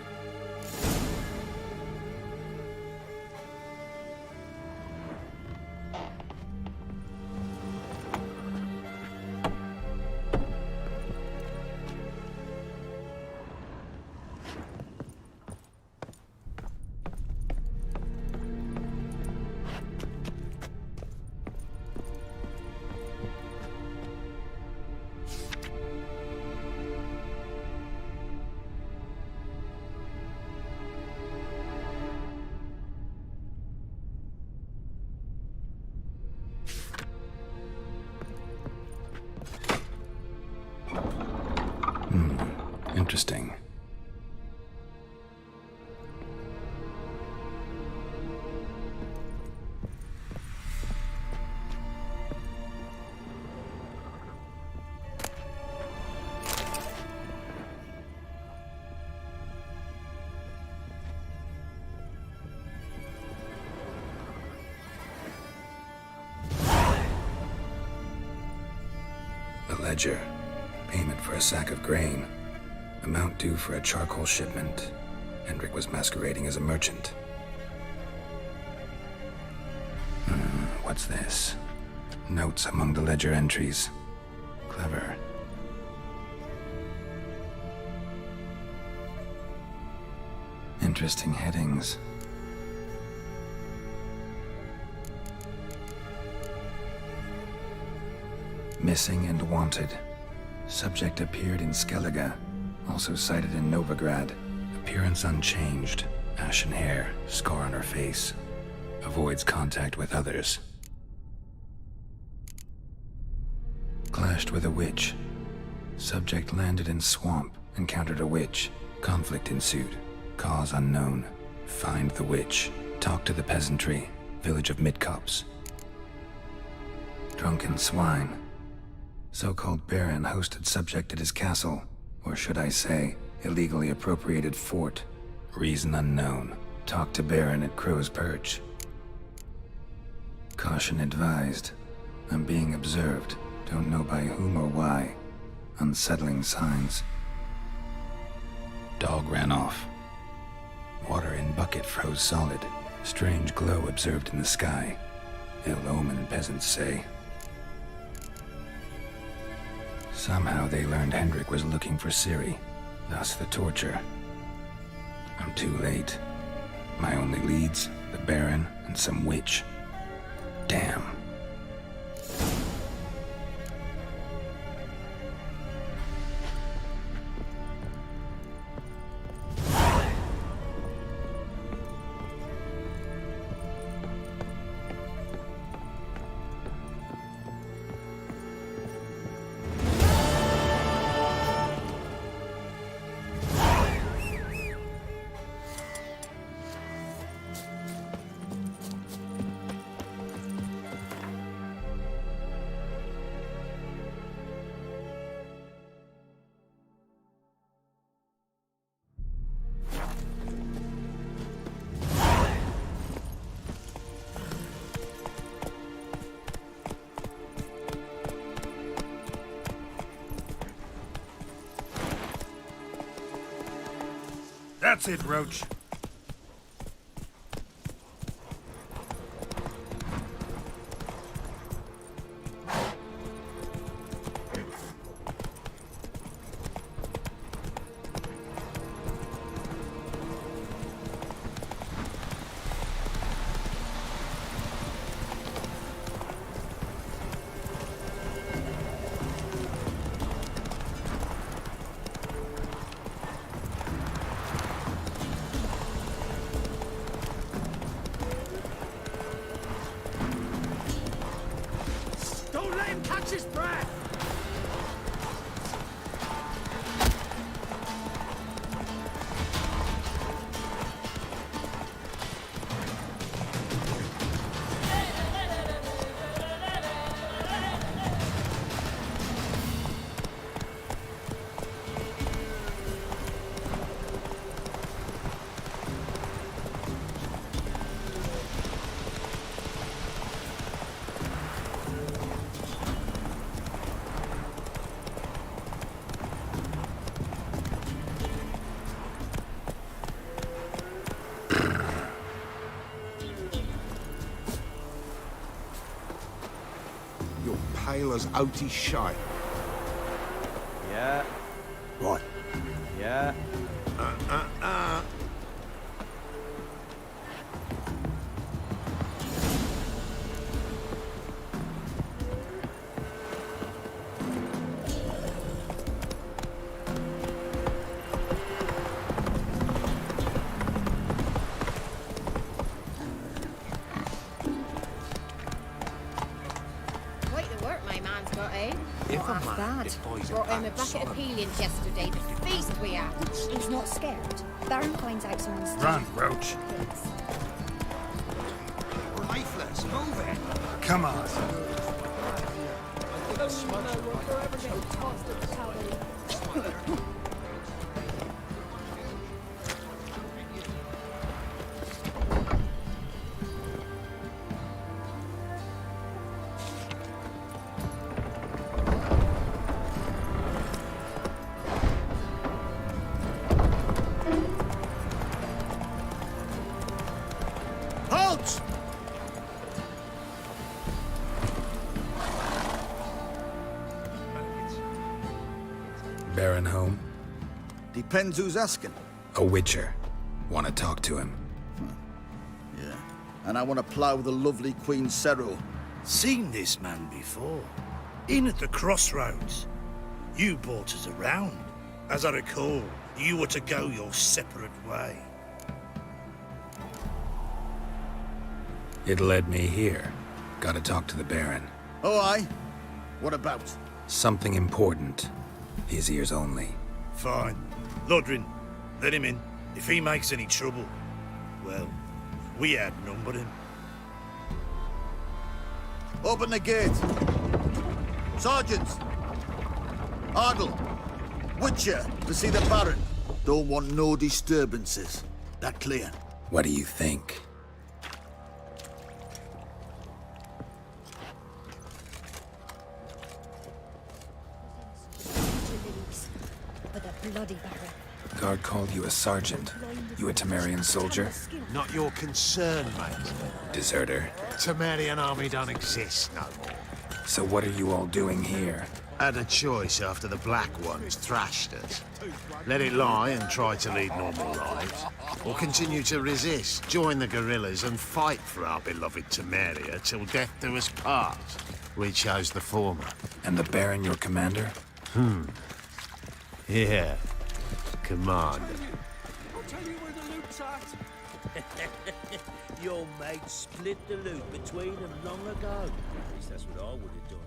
Speaker 2: Interesting. A ledger. Payment for a sack of grain. Amount due for a charcoal shipment. Hendrik was masquerading as a merchant. What's this? Notes among the ledger entries. Clever. Interesting headings. Missing and wanted. Subject appeared in Skellige. Also cited in Novigrad. Appearance unchanged. Ashen hair, scar on her face. Avoids contact with others. Clashed with a witch. Subject landed in swamp, encountered a witch. Conflict ensued. Cause unknown. Find the witch. Talk to the peasantry. Village of Midcopse. Drunken swine. So-called Baron hosted subject at his castle. Or should I say, illegally appropriated fort. Reason unknown. Talk to Baron at Crow's Perch. Caution advised. I'm being observed. Don't know by whom or why. Unsettling signs. Dog ran off. Water in bucket froze solid. Strange glow observed in the sky. Ill omen, peasants say. Somehow they learned Hendrik was looking for Ciri, thus the torture. I'm too late. My only leads, the Baron and some witch. Damn.
Speaker 21: That's it, Roach.
Speaker 9: his breath!
Speaker 8: Pale as outy shite.
Speaker 17: Yeah.
Speaker 5: What?
Speaker 17: Yeah.
Speaker 4: Quite the work my man's got, eh?
Speaker 20: If
Speaker 4: Not
Speaker 20: a
Speaker 4: half
Speaker 20: man
Speaker 4: bad.
Speaker 20: defies a
Speaker 4: Brought him a
Speaker 20: bad
Speaker 4: bucket of
Speaker 20: son.
Speaker 4: peelings yesterday. The feast we had.
Speaker 15: He's not scared. Baron finds out someone's
Speaker 21: Run, Roach.
Speaker 11: We're lifeless. Move it.
Speaker 21: Come on.
Speaker 11: Halt!
Speaker 2: Baron home?
Speaker 11: Depends who's asking.
Speaker 2: A witcher. Want to talk to him.
Speaker 11: Yeah. And I want to plough the lovely Queen Cero.
Speaker 21: Seen this man before. In at the crossroads. You brought us around. As I recall, you were to go your separate way.
Speaker 2: It led me here. Gotta talk to the Baron.
Speaker 11: Oh, aye? What about?
Speaker 2: Something important. His ears only.
Speaker 21: Fine. Lodrin, let him in. If he makes any trouble, well, we outnumbered him.
Speaker 11: Open the gate. Sergeants! Ardle! Witcher, to see the Baron. Don't want no disturbances. That clear?
Speaker 2: What do you think?
Speaker 15: For the bloody Baron.
Speaker 2: Guard called you a sergeant. You a Temerian soldier?
Speaker 20: Not your concern, mate.
Speaker 2: Deserter.
Speaker 20: Temerian army don't exist no more.
Speaker 2: So what are you all doing here?
Speaker 20: Had a choice after the Black Ones thrashed us. Let it lie and try to lead normal lives, or continue to resist, join the guerrillas and fight for our beloved Temeria till death do us part. We chose the former.
Speaker 2: And the Baron your commander?
Speaker 20: Yeah. Commander.
Speaker 9: I'll tell you where the loot's at.
Speaker 18: Your mate split the loot between them long ago. At least that's what I would have done.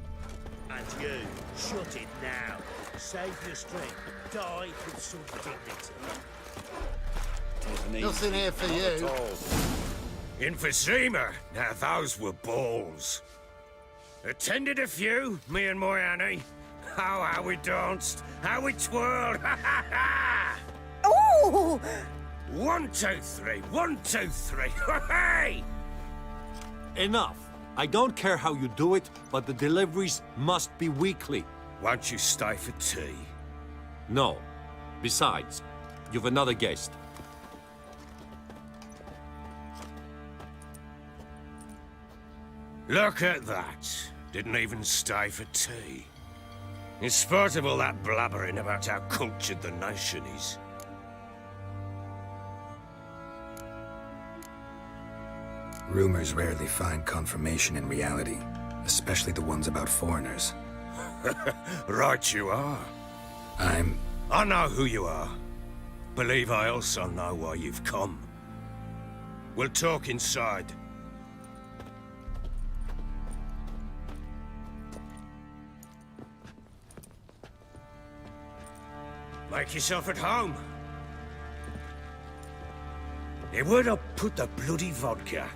Speaker 18: And you, shut it now. Save your strength. Die with some dignity.
Speaker 11: Nothing here for you.
Speaker 20: In Vizima, now those were balls. Attended a few, me and my Annie. Oh, how we danced, how we twirled, ha ha ha!
Speaker 15: Oh!
Speaker 20: 1, 2, 3, 1, 2, 3, hey!
Speaker 22: Enough. I don't care how you do it, but the deliveries must be weekly.
Speaker 20: Won't you stay for tea?
Speaker 22: No. Besides, you've another guest.
Speaker 20: Look at that. Didn't even stay for tea. In spite of all that blabbering about how cultured the nation is.
Speaker 2: Rumors rarely find confirmation in reality, especially the ones about foreigners.
Speaker 20: Right you are. I know who you are. Believe I also know why you've come. We'll talk inside.
Speaker 18: Make yourself at home. Now, where'd I put the bloody vodka?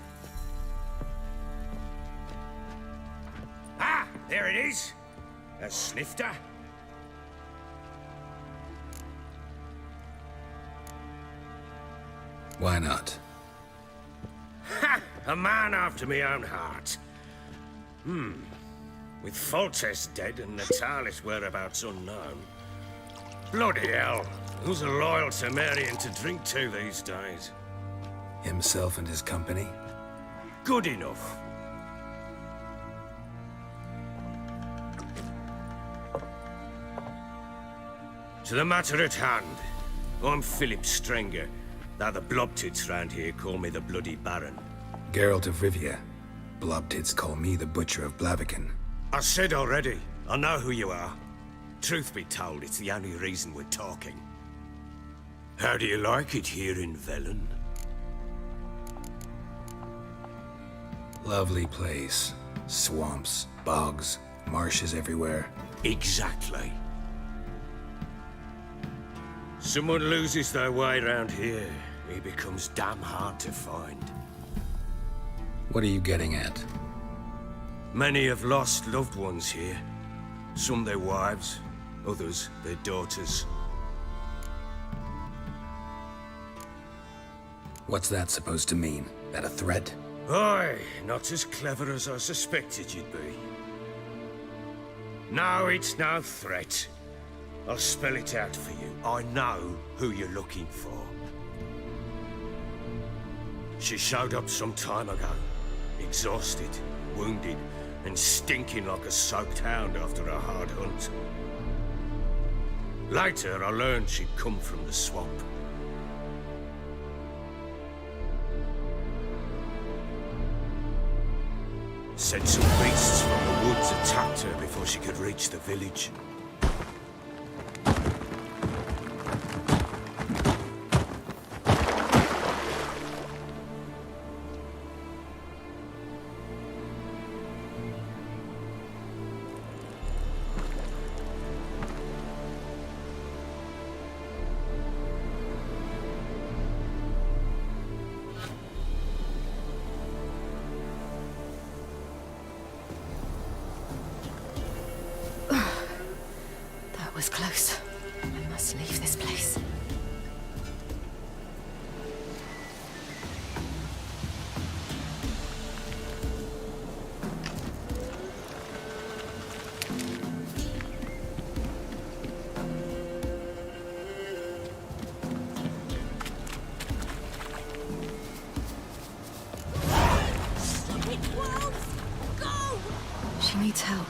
Speaker 18: Ah, there it is. A snifter.
Speaker 2: Why not?
Speaker 18: Ha! A man after my own heart. With Foltest dead and Natalis' whereabouts unknown. Bloody hell. Who's a loyal Temerian to drink to these days?
Speaker 2: Himself and his company?
Speaker 18: Good enough. To the matter at hand. I'm Philip Strenger, though the blobtits round here call me the Bloody Baron.
Speaker 2: Geralt of Rivia. Blobtits call me the Butcher of Blaviken.
Speaker 18: I said already, I know who you are. Truth be told, it's the only reason we're talking. How do you like it here in Velen?
Speaker 2: Lovely place. Swamps, bogs, marshes everywhere.
Speaker 18: Exactly. Someone loses their way around here, he becomes damn hard to find.
Speaker 2: What are you getting at?
Speaker 18: Many have lost loved ones here. Some their wives, others their daughters.
Speaker 2: What's that supposed to mean? That a threat?
Speaker 18: Aye, not as clever as I suspected you'd be. No, it's no threat. I'll spell it out for you. I know who you're looking for. She showed up some time ago. Exhausted, wounded, and stinking like a soaked hound after a hard hunt. Later, I learned she'd come from the swamp. Said some beasts from the woods attacked her before she could reach the village.
Speaker 3: Was close. I must leave this place.
Speaker 4: Stop it, wolves! Go!
Speaker 3: She needs help.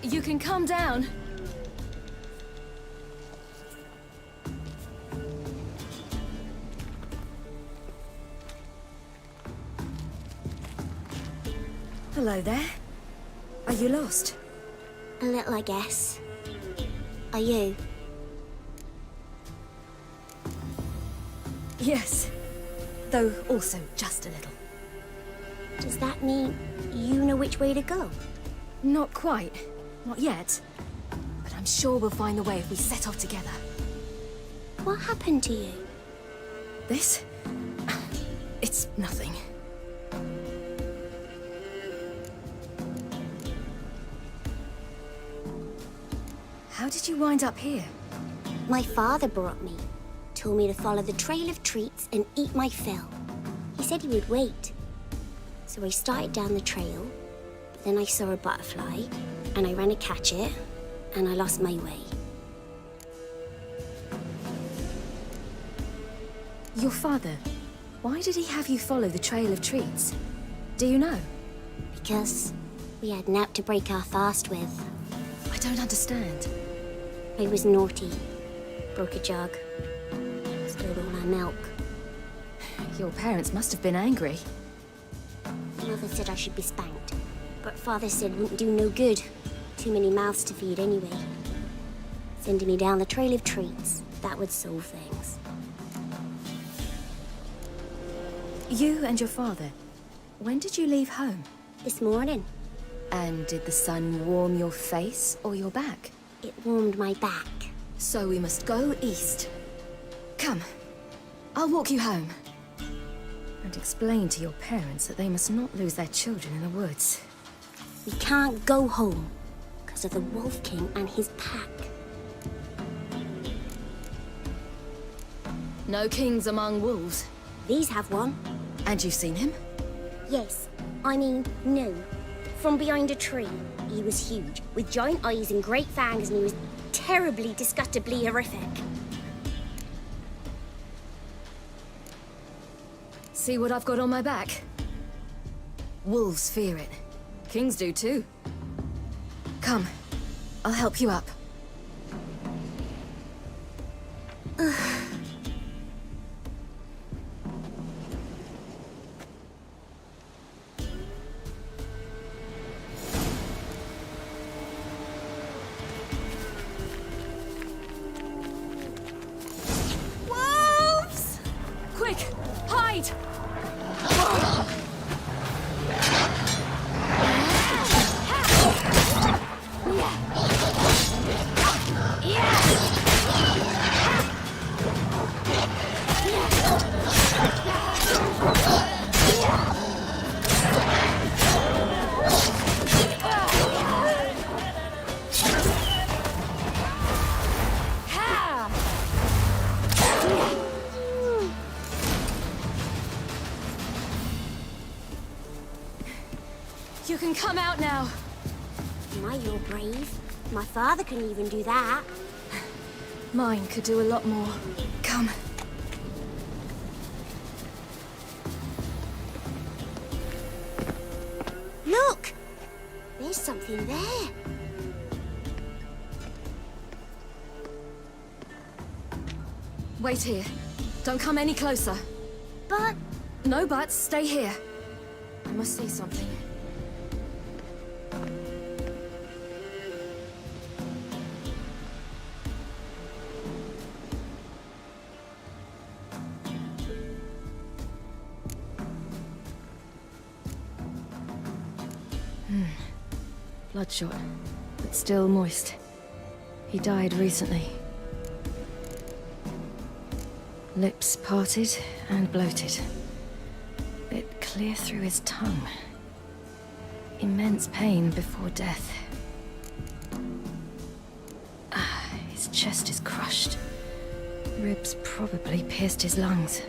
Speaker 3: You can calm down.
Speaker 15: Hello there. Are you lost?
Speaker 7: A little, I guess. Are you?
Speaker 15: Yes. Though also just a little.
Speaker 7: Does that mean you know which way to go?
Speaker 15: Not quite. Not yet. But I'm sure we'll find the way if we set off together.
Speaker 7: What happened to you?
Speaker 15: This? It's nothing. How did you wind up here?
Speaker 7: My father brought me. Told me to follow the trail of treats and eat my fill. He said he would wait. So I started down the trail, but then I saw a butterfly, and I ran to catch it, and I lost my way.
Speaker 15: Your father, why did he have you follow the trail of treats? Do you know?
Speaker 7: Because we had nap to break our fast with.
Speaker 15: I don't understand.
Speaker 7: I was naughty. Broke a jug. Stole all our milk.
Speaker 15: Your parents must have been angry.
Speaker 7: My Mother said I should be spanked, but Father said wouldn't do no good. Too many mouths to feed anyway. Sending me down the trail of treats, that would solve things.
Speaker 13: You and your father, when did you leave home?
Speaker 7: This morning.
Speaker 13: And did the sun warm your face or your back?
Speaker 7: It warmed my back.
Speaker 13: So we must go east. Come, I'll walk you home. And explain to your parents that they must not lose their children in the woods.
Speaker 7: We can't go home because of the Wolf King and his pack.
Speaker 13: No kings among wolves.
Speaker 7: These have one.
Speaker 13: And you've seen him?
Speaker 7: Yes. I mean, no. From behind a tree. He was huge, with giant eyes and great fangs, and he was terribly, disgustingly horrific.
Speaker 13: See what I've got on my back? Wolves fear it. Kings do too. Come, I'll help you up.
Speaker 7: Wolves!
Speaker 13: Quick, hide! You can come out now.
Speaker 7: My, you're brave. My father couldn't even do that.
Speaker 13: Mine could do a lot more. Come.
Speaker 7: Look! There's something there.
Speaker 13: Wait here. Don't come any closer.
Speaker 7: But...
Speaker 13: No buts. Stay here. I must see something. Bloodshot, but still moist. He died recently. Lips parted and bloated. Bit clear through his tongue. Immense pain before death. His chest is crushed. Ribs probably pierced his lungs.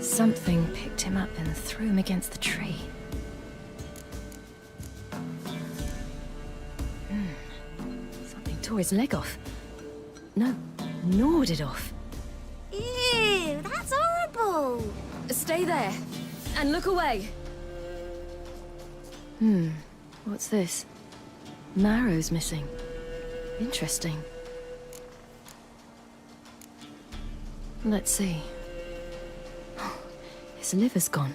Speaker 13: Something picked him up and threw him against the tree. Tore his leg off. No, gnawed it off.
Speaker 7: Ew, that's horrible!
Speaker 13: Stay there, and look away. What's this? Marrow's missing. Interesting. Let's see. His liver's gone.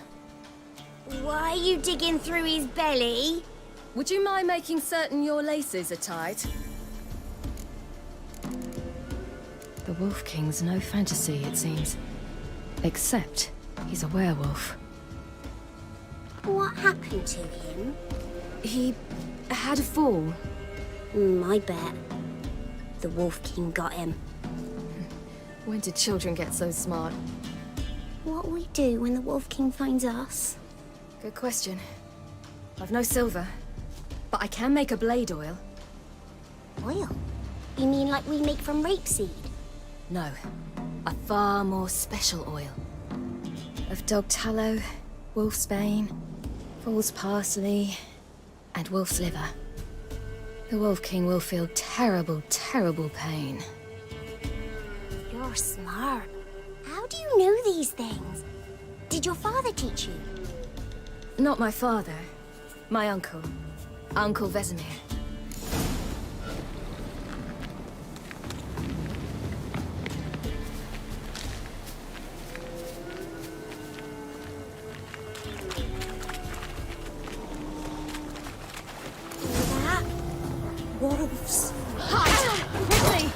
Speaker 7: Why are you digging through his belly?
Speaker 13: Would you mind making certain your laces are tied? The Wolf King's no fantasy, it seems. Except he's a werewolf.
Speaker 7: What happened to him?
Speaker 13: He had a fall.
Speaker 7: I bet. The Wolf King got him.
Speaker 13: When did children get so smart?
Speaker 7: What'll we do when the Wolf King finds us?
Speaker 13: Good question. I've no silver, but I can make a blade oil.
Speaker 7: Oil? You mean like we make from rapeseed?
Speaker 13: No, a far more special oil. Of dog tallow, wolf's bane, fool's parsley, and wolf's liver. The Wolf King will feel terrible, terrible pain.
Speaker 7: You're smart. How do you know these things? Did your father teach you?
Speaker 13: Not my father. My uncle. Uncle Vesemir.
Speaker 6: wolves.
Speaker 13: Hide! Quickly!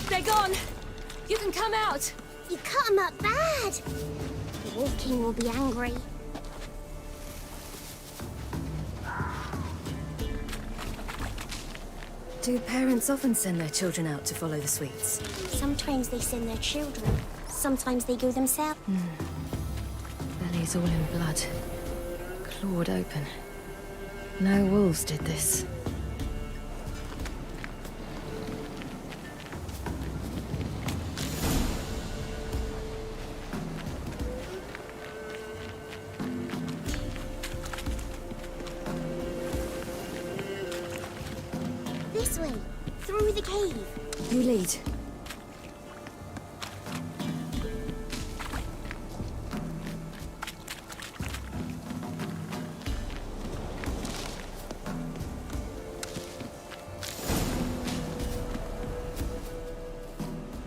Speaker 13: They're gone! You can come out!
Speaker 7: You cut him up bad. The Wolf King will be angry.
Speaker 13: Do parents often send their children out to follow the sweets?
Speaker 7: Sometimes they send their children. Sometimes they go themselves.
Speaker 13: Bellies all in blood. Clawed open. No wolves did this.
Speaker 7: This way. Through the cave.
Speaker 13: You lead.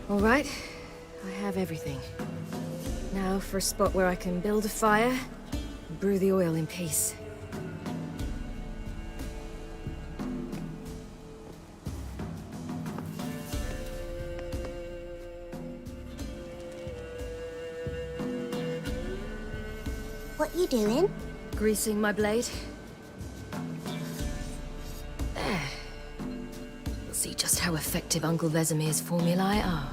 Speaker 13: All right, I have everything. Now for a spot where I can build a fire and brew the oil in peace.
Speaker 7: What you doing?
Speaker 13: Greasing my blade. There. We'll see just how effective Uncle Vesemir's formulae are.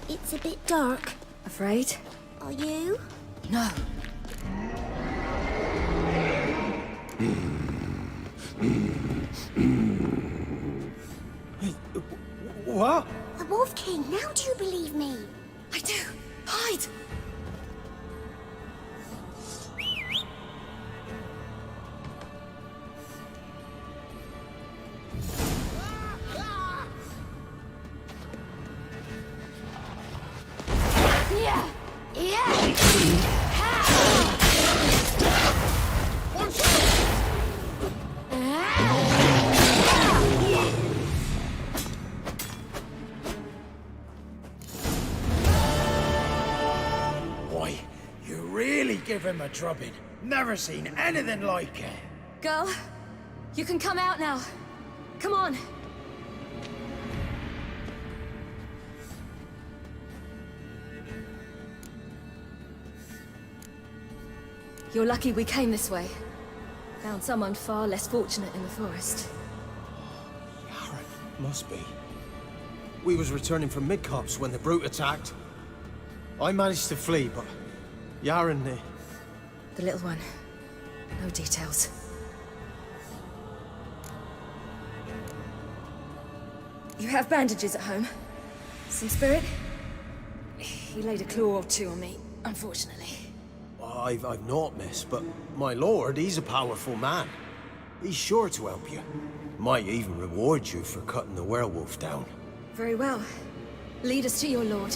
Speaker 7: It's a bit dark.
Speaker 13: Afraid?
Speaker 7: Are you?
Speaker 13: No.
Speaker 9: What?
Speaker 7: The Wolf King, now do you believe me?
Speaker 13: I do. Hide!
Speaker 7: Yeah! Yeah!
Speaker 9: Boy, you really give him a drubbing. Never seen anything like it.
Speaker 13: Girl, you can come out now. Come on. You're lucky we came this way. Found someone far less fortunate in the forest.
Speaker 12: Must be. We was returning from Midcops when the brute attacked. I managed to flee, but Yaren,
Speaker 13: The little one. No details. You have bandages at home? Some spirit? He laid a claw or two on me, unfortunately.
Speaker 12: I've not, miss, but my lord, he's a powerful man. He's sure to help you. Might even reward you for cutting the werewolf down.
Speaker 13: Very well. Lead us to your lord.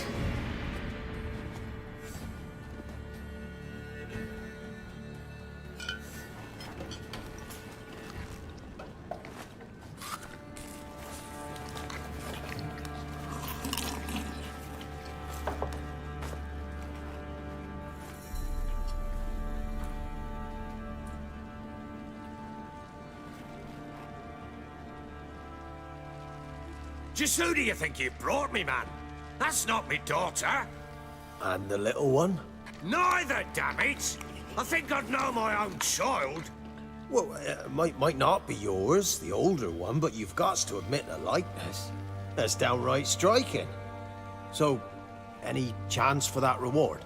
Speaker 9: Just who do you think you brought me, man?
Speaker 18: That's not me daughter.
Speaker 12: And the little one?
Speaker 18: Neither, damn it! I think I'd know my own child.
Speaker 12: Well, might not be yours, the older one, but you've got to admit the likeness. That's downright striking. So, any chance for that reward?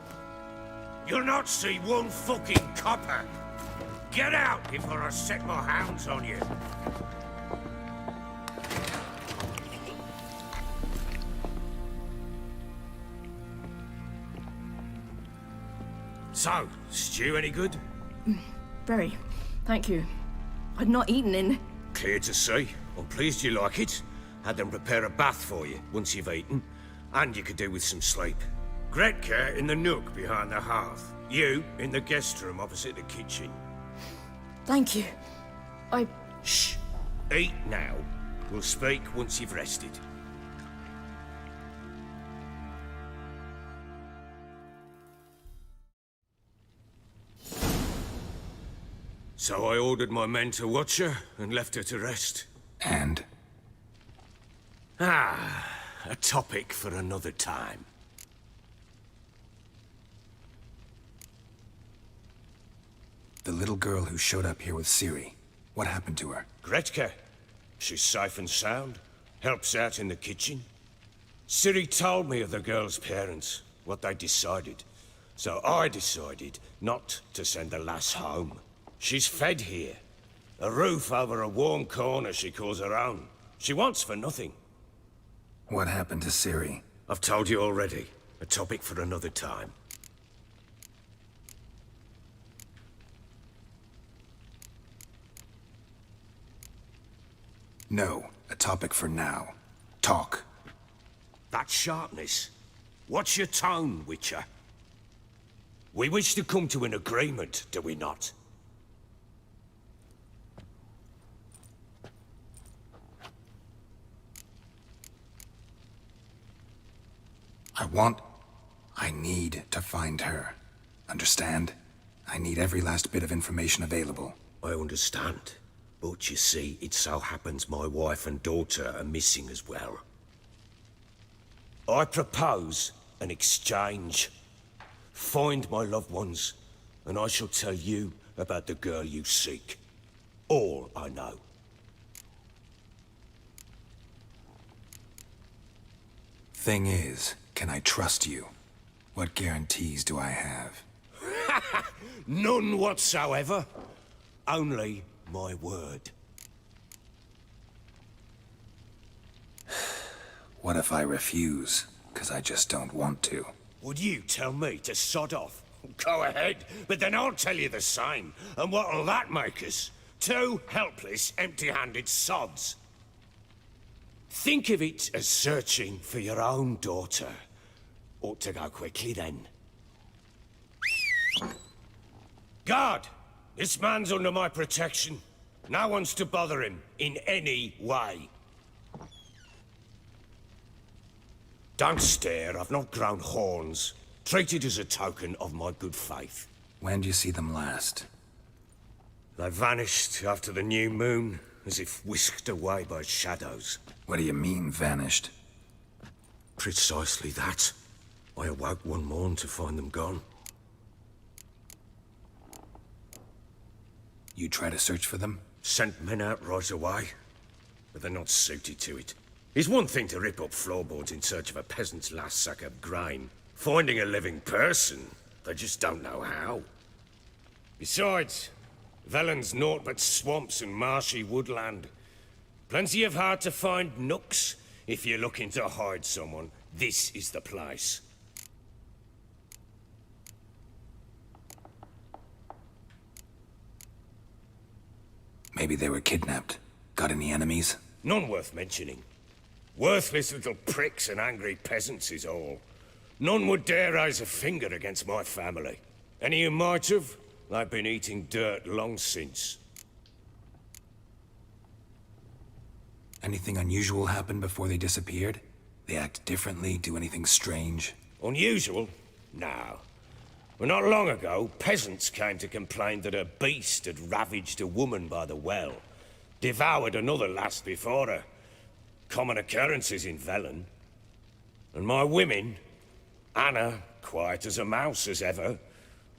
Speaker 18: You'll not see one fucking copper. Get out before I set my hounds on you. So, stew any good?
Speaker 14: Very. Thank you. I'd not eaten in...
Speaker 18: Clear to see. I'm pleased you like it. Had them prepare a bath for you once you've eaten. And you could do with some sleep. Gretka in the nook behind the hearth. You in the guest room opposite the kitchen.
Speaker 14: Thank you.
Speaker 18: Shh. Eat now. We'll speak once you've rested. So I ordered my men to watch her and left her to rest.
Speaker 2: And?
Speaker 18: A topic for another time.
Speaker 2: The little girl who showed up here with Ciri. What happened to her?
Speaker 18: Gretka. She's safe and sound. Helps out in the kitchen. Ciri told me of the girl's parents, what they decided. So I decided not to send the lass home. She's fed here. A roof over a warm corner she calls her own. She wants for nothing.
Speaker 2: What happened to Ciri?
Speaker 18: I've told you already. A topic for another time.
Speaker 2: No, a topic for now. Talk.
Speaker 18: That sharpness. What's your tone, Witcher? We wish to come to an agreement, do we not?
Speaker 2: I need to find her. Understand? I need every last bit of information available.
Speaker 18: I understand. But you see, it so happens my wife and daughter are missing as well. I propose an exchange. Find my loved ones, and I shall tell you about the girl you seek. All I know.
Speaker 2: Thing is, can I trust you? What guarantees do I have?
Speaker 18: None whatsoever. Only my word.
Speaker 2: What if I refuse? 'Cause I just don't want to.
Speaker 18: Would you tell me to sod off? Go ahead, but then I'll tell you the same. And what'll that make us? Two helpless, empty-handed sods. Think of it as searching for your own daughter. Ought to go quickly, then. Guard! This man's under my protection. No one's to bother him in any way. Don't stare, I've not grown horns. Treat it as a token of my good faith.
Speaker 2: When do you see them last?
Speaker 18: They vanished after the new moon, as if whisked away by shadows.
Speaker 2: What do you mean, vanished?
Speaker 18: Precisely that. I awoke one morn to find them gone.
Speaker 2: You try to search for them?
Speaker 18: Sent men out right away, but they're not suited to it. It's one thing to rip up floorboards in search of a peasant's last sack of grain. Finding a living person, they just don't know how. Besides, Velen's naught but swamps and marshy woodland. Plenty of hard-to-find nooks. If you're looking to hide someone, this is the place.
Speaker 2: Maybe they were kidnapped. Got any enemies?
Speaker 18: None worth mentioning. Worthless little pricks and angry peasants is all. None would dare raise a finger against my family. Any who might have, they've been eating dirt long since.
Speaker 2: Anything unusual happen before they disappeared? They act differently, do anything strange?
Speaker 18: Unusual? No. Well, not long ago, peasants came to complain that a beast had ravaged a woman by the well. Devoured another lass before her. Common occurrences in Velen. And my women? Anna, quiet as a mouse as ever.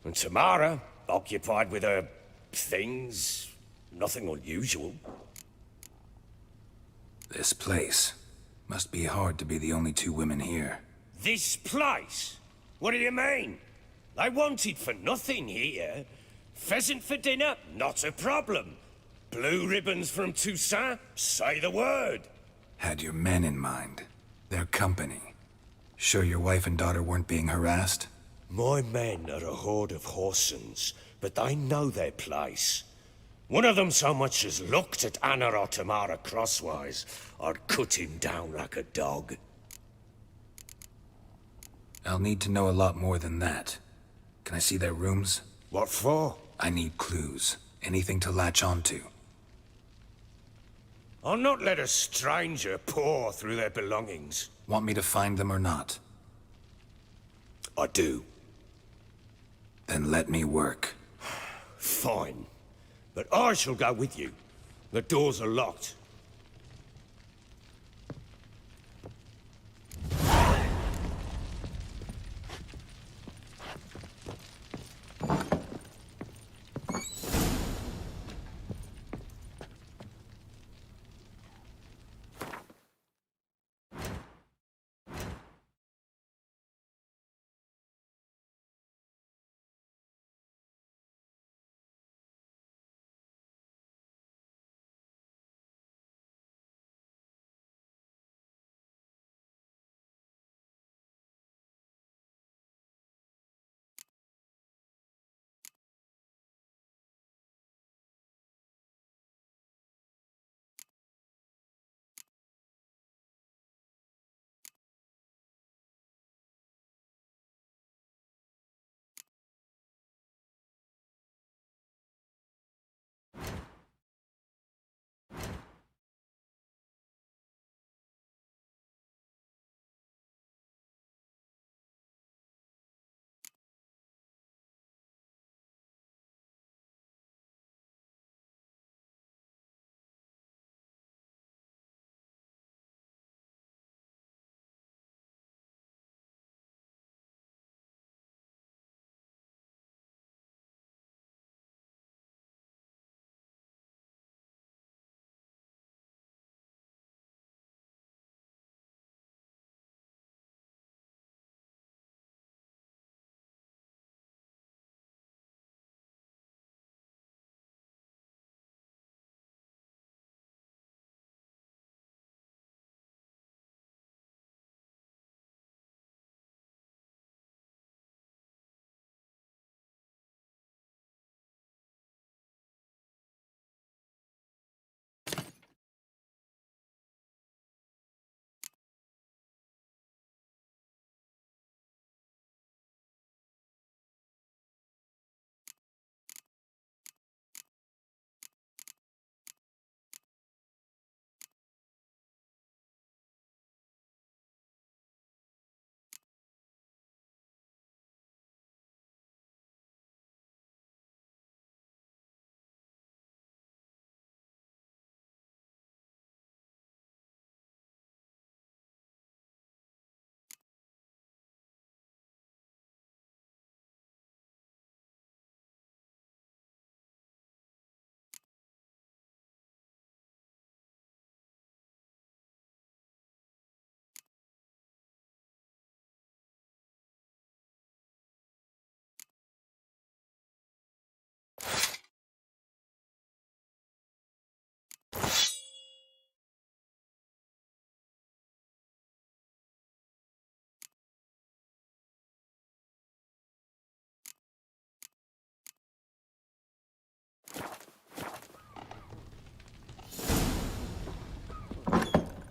Speaker 18: And Tamara, occupied with her things. Nothing unusual.
Speaker 2: This place. Must be hard to be the only two women here.
Speaker 18: This place? What do you mean? I wanted for nothing here. Pheasant for dinner? Not a problem. Blue ribbons from Toussaint? Say the word.
Speaker 2: Had your men in mind. Their company. Sure your wife and daughter weren't being harassed?
Speaker 18: My men are a horde of whoresons, but they know their place. One of them so much as looked at Anna or Tamara crosswise, I'd cut him down like a dog.
Speaker 2: I'll need to know a lot more than that. Can I see their rooms?
Speaker 18: What for?
Speaker 2: I need clues. Anything to latch onto.
Speaker 18: I'll not let a stranger pore through their belongings.
Speaker 2: Want me to find them or not?
Speaker 18: I do.
Speaker 2: Then let me work.
Speaker 18: Fine. But I shall go with you. The doors are locked.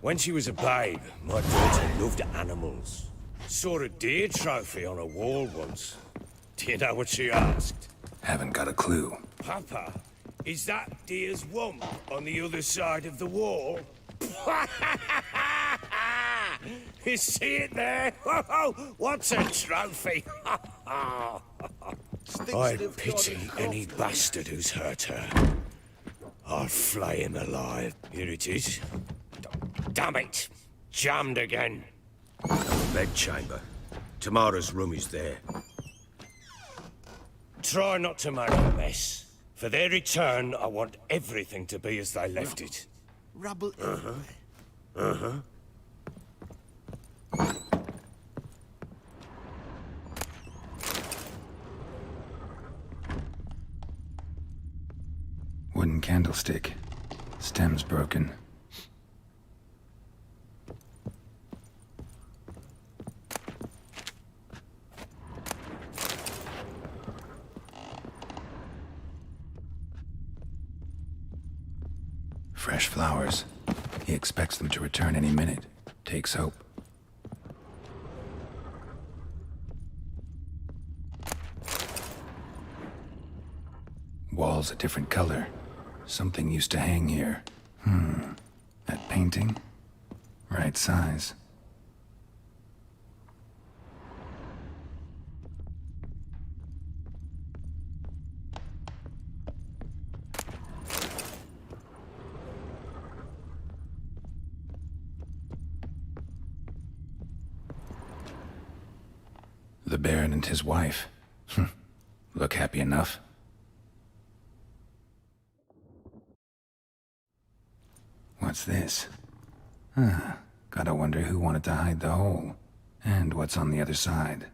Speaker 18: When she was a babe, my daughter loved animals. Saw a deer trophy on a wall once. Do you know what she asked?
Speaker 2: Haven't got a clue.
Speaker 18: Papa, is that deer's wump on the other side of the wall? You see it there? What's a trophy? I pity any bastard who's hurt her. I'll flay him alive. Here it is. Damn it! Jammed again. bedchamber. Tamara's room is there. Try not to make a mess. For their return, I want everything to be as they left it.
Speaker 11: Rubble
Speaker 2: Wooden candlestick. Stem's broken. Fresh flowers. He expects them to return any minute. Takes hope. Walls a different color. Something used to hang here. That painting? Right size. The Baron and his wife. Look happy enough. What's this? Gotta wonder who wanted to hide the hole. And what's on the other side.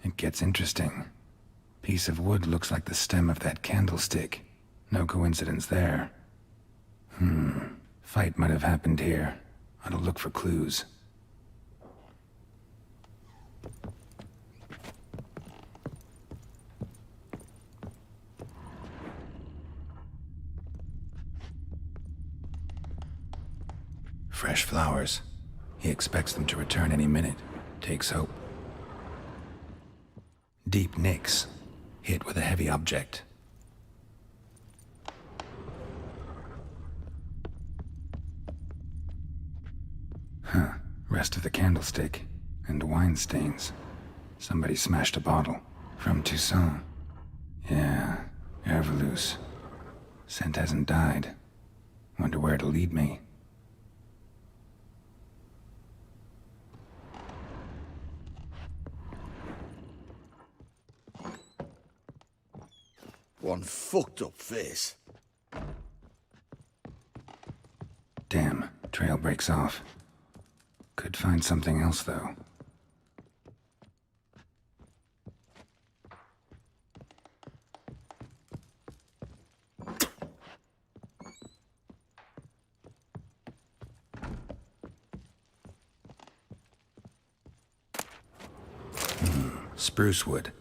Speaker 2: It gets interesting. Piece of wood looks like the stem of that candlestick. No coincidence there. Fight might have happened here. Ought to look for clues. Fresh flowers. He expects them to return any minute. Takes hope. Deep nicks. Hit with a heavy object. Rest of the candlestick. And wine stains. Somebody smashed a bottle. From Toussaint. Yeah, Herveloos. Scent hasn't died. Wonder where it'll lead me.
Speaker 11: One fucked up face.
Speaker 2: Damn, trail breaks off. Could find something else, though. Spruce wood.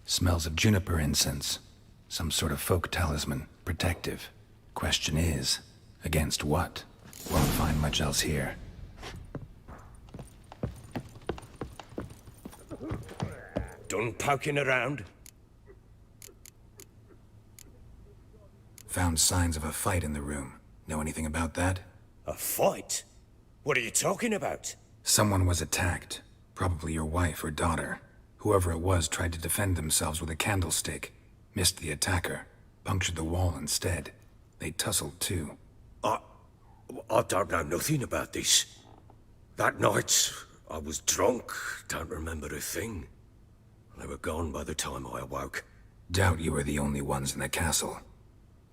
Speaker 2: Smells of juniper incense. Some sort of folk talisman. Protective. Question is, against what? Won't find much else here.
Speaker 18: Done poking around?
Speaker 2: Found signs of a fight in the room. Know anything about that?
Speaker 18: A fight? What are you talking about?
Speaker 2: Someone was attacked. Probably your wife or daughter. Whoever it was tried to defend themselves with a candlestick. Missed the attacker. Punctured the wall instead. They tussled too.
Speaker 18: I don't know nothing about this. That night, I was drunk. Don't remember a thing. They were gone by the time I awoke.
Speaker 2: Doubt you were the only ones in the castle.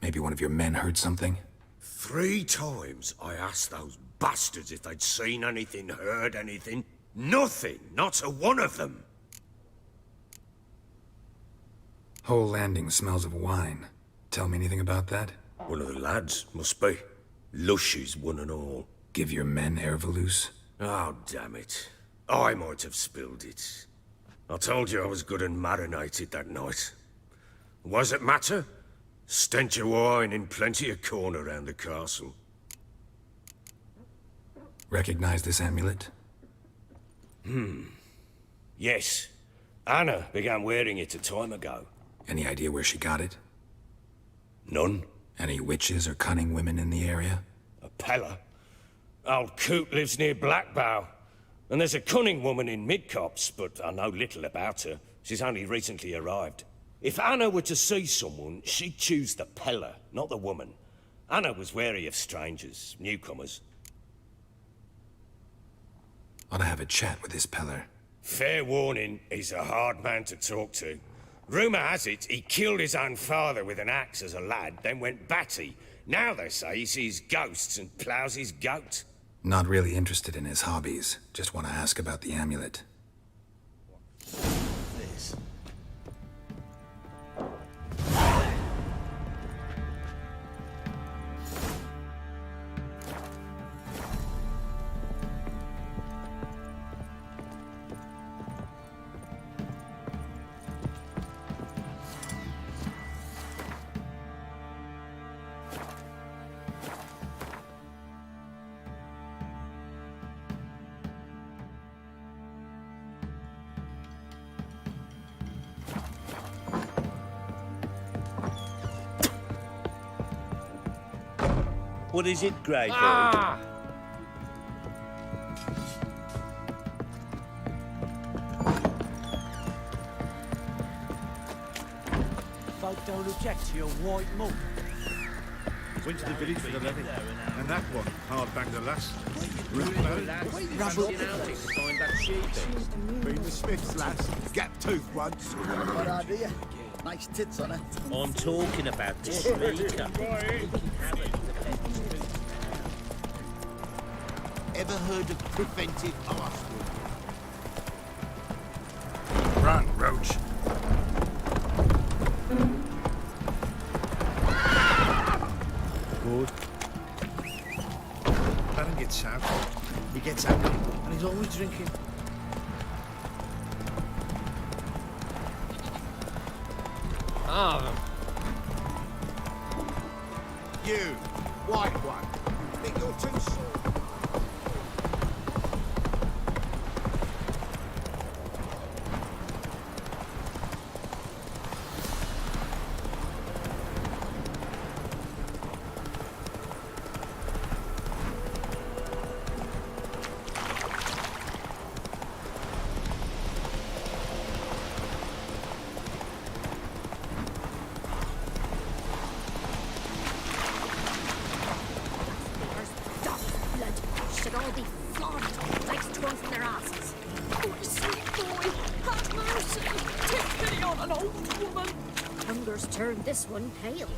Speaker 2: Maybe one of your men heard something?
Speaker 18: 3 times I asked those bastards if they'd seen anything, heard anything. Nothing! Not a one of them!
Speaker 2: Whole landing smells of wine. Tell me anything about that?
Speaker 18: One of the lads, must be. Lushes, one and all.
Speaker 2: Give your men Herveloos?
Speaker 18: Oh, damn it. I might have spilled it. I told you I was good and marinated that night. Was it matter? Stench of wine in plenty of corn around the castle.
Speaker 2: Recognize this amulet?
Speaker 18: Yes. Anna began wearing it a time ago.
Speaker 2: Any idea where she got it?
Speaker 18: None.
Speaker 2: Any witches or cunning women in the area?
Speaker 18: A Pella? Old Coot lives near Blackbow. And there's a cunning woman in Midcopse, but I know little about her. She's only recently arrived. If Anna were to see someone, she'd choose the Peller, not the woman. Anna was wary of strangers, newcomers.
Speaker 2: Ought to have a chat with this Peller.
Speaker 18: Fair warning, he's a hard man to talk to. Rumour has it he killed his own father with an axe as a lad, then went batty. Now they say he sees ghosts and ploughs his goat.
Speaker 2: Not really interested in his hobbies. Just want to ask about the amulet.
Speaker 21: This.
Speaker 9: What is it, Grey Boy?
Speaker 21: Ah!
Speaker 9: Folk don't object to your white mug.
Speaker 10: Went to the village for the levy. And that one, hard banged the last.
Speaker 11: Been the Smiths, lass. Gap tooth once. What idea? Nice tits on her.
Speaker 9: I'm talking about the speaker.
Speaker 11: Ever heard of preventive arsewood?
Speaker 10: Run, Roach.
Speaker 21: Good.
Speaker 10: Let him get out.
Speaker 21: He gets angry, and he's always drinking.
Speaker 11: You, white one. Think you're too sore?
Speaker 4: Should all be flogged, legs torn from their asses. Oh, sweet boy, have mercy. Take pity on an old woman. Hunger's turned this one pale.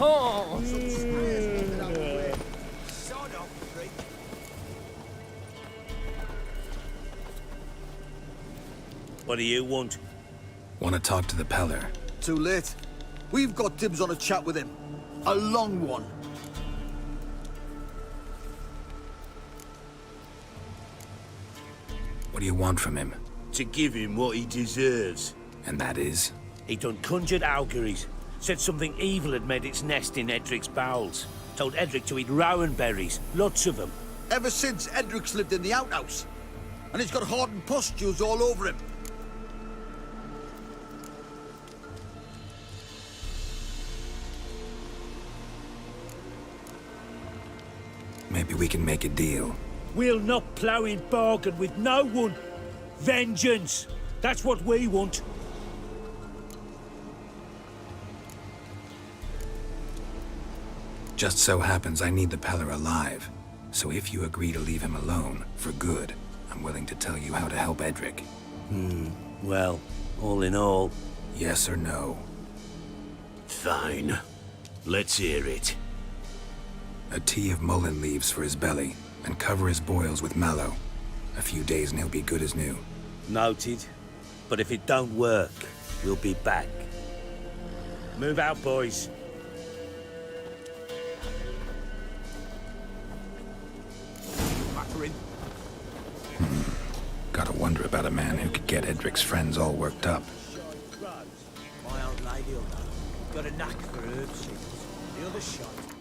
Speaker 9: Oh! What do you want?
Speaker 2: Want to talk to the Peller.
Speaker 11: Too late. We've got dibs on a chat with him. A long one.
Speaker 2: What do you want from him?
Speaker 9: To give him what he deserves.
Speaker 2: And that is?
Speaker 9: He done conjured auguries. Said something evil had made its nest in Edric's bowels. Told Edric to eat rowan berries, lots of them.
Speaker 11: Ever since Edric's lived in the outhouse. And he's got hardened pustules all over him.
Speaker 2: Maybe we can make a deal.
Speaker 9: We'll not plough in bargain with no one. Vengeance! That's what we want.
Speaker 2: Just so happens I need the Peller alive. So if you agree to leave him alone, for good, I'm willing to tell you how to help Edric.
Speaker 9: Well, all in all...
Speaker 2: Yes or no?
Speaker 9: Fine. Let's hear it.
Speaker 2: A tea of mullein leaves for his belly, and cover his boils with mallow. A few days and he'll be good as new.
Speaker 9: Noted. But if it don't work, we'll be back. Move out, boys.
Speaker 2: about a man who could get Edric's friends all worked up.
Speaker 1: My old lady'll know. Got a knack for herb seeds. The other shot.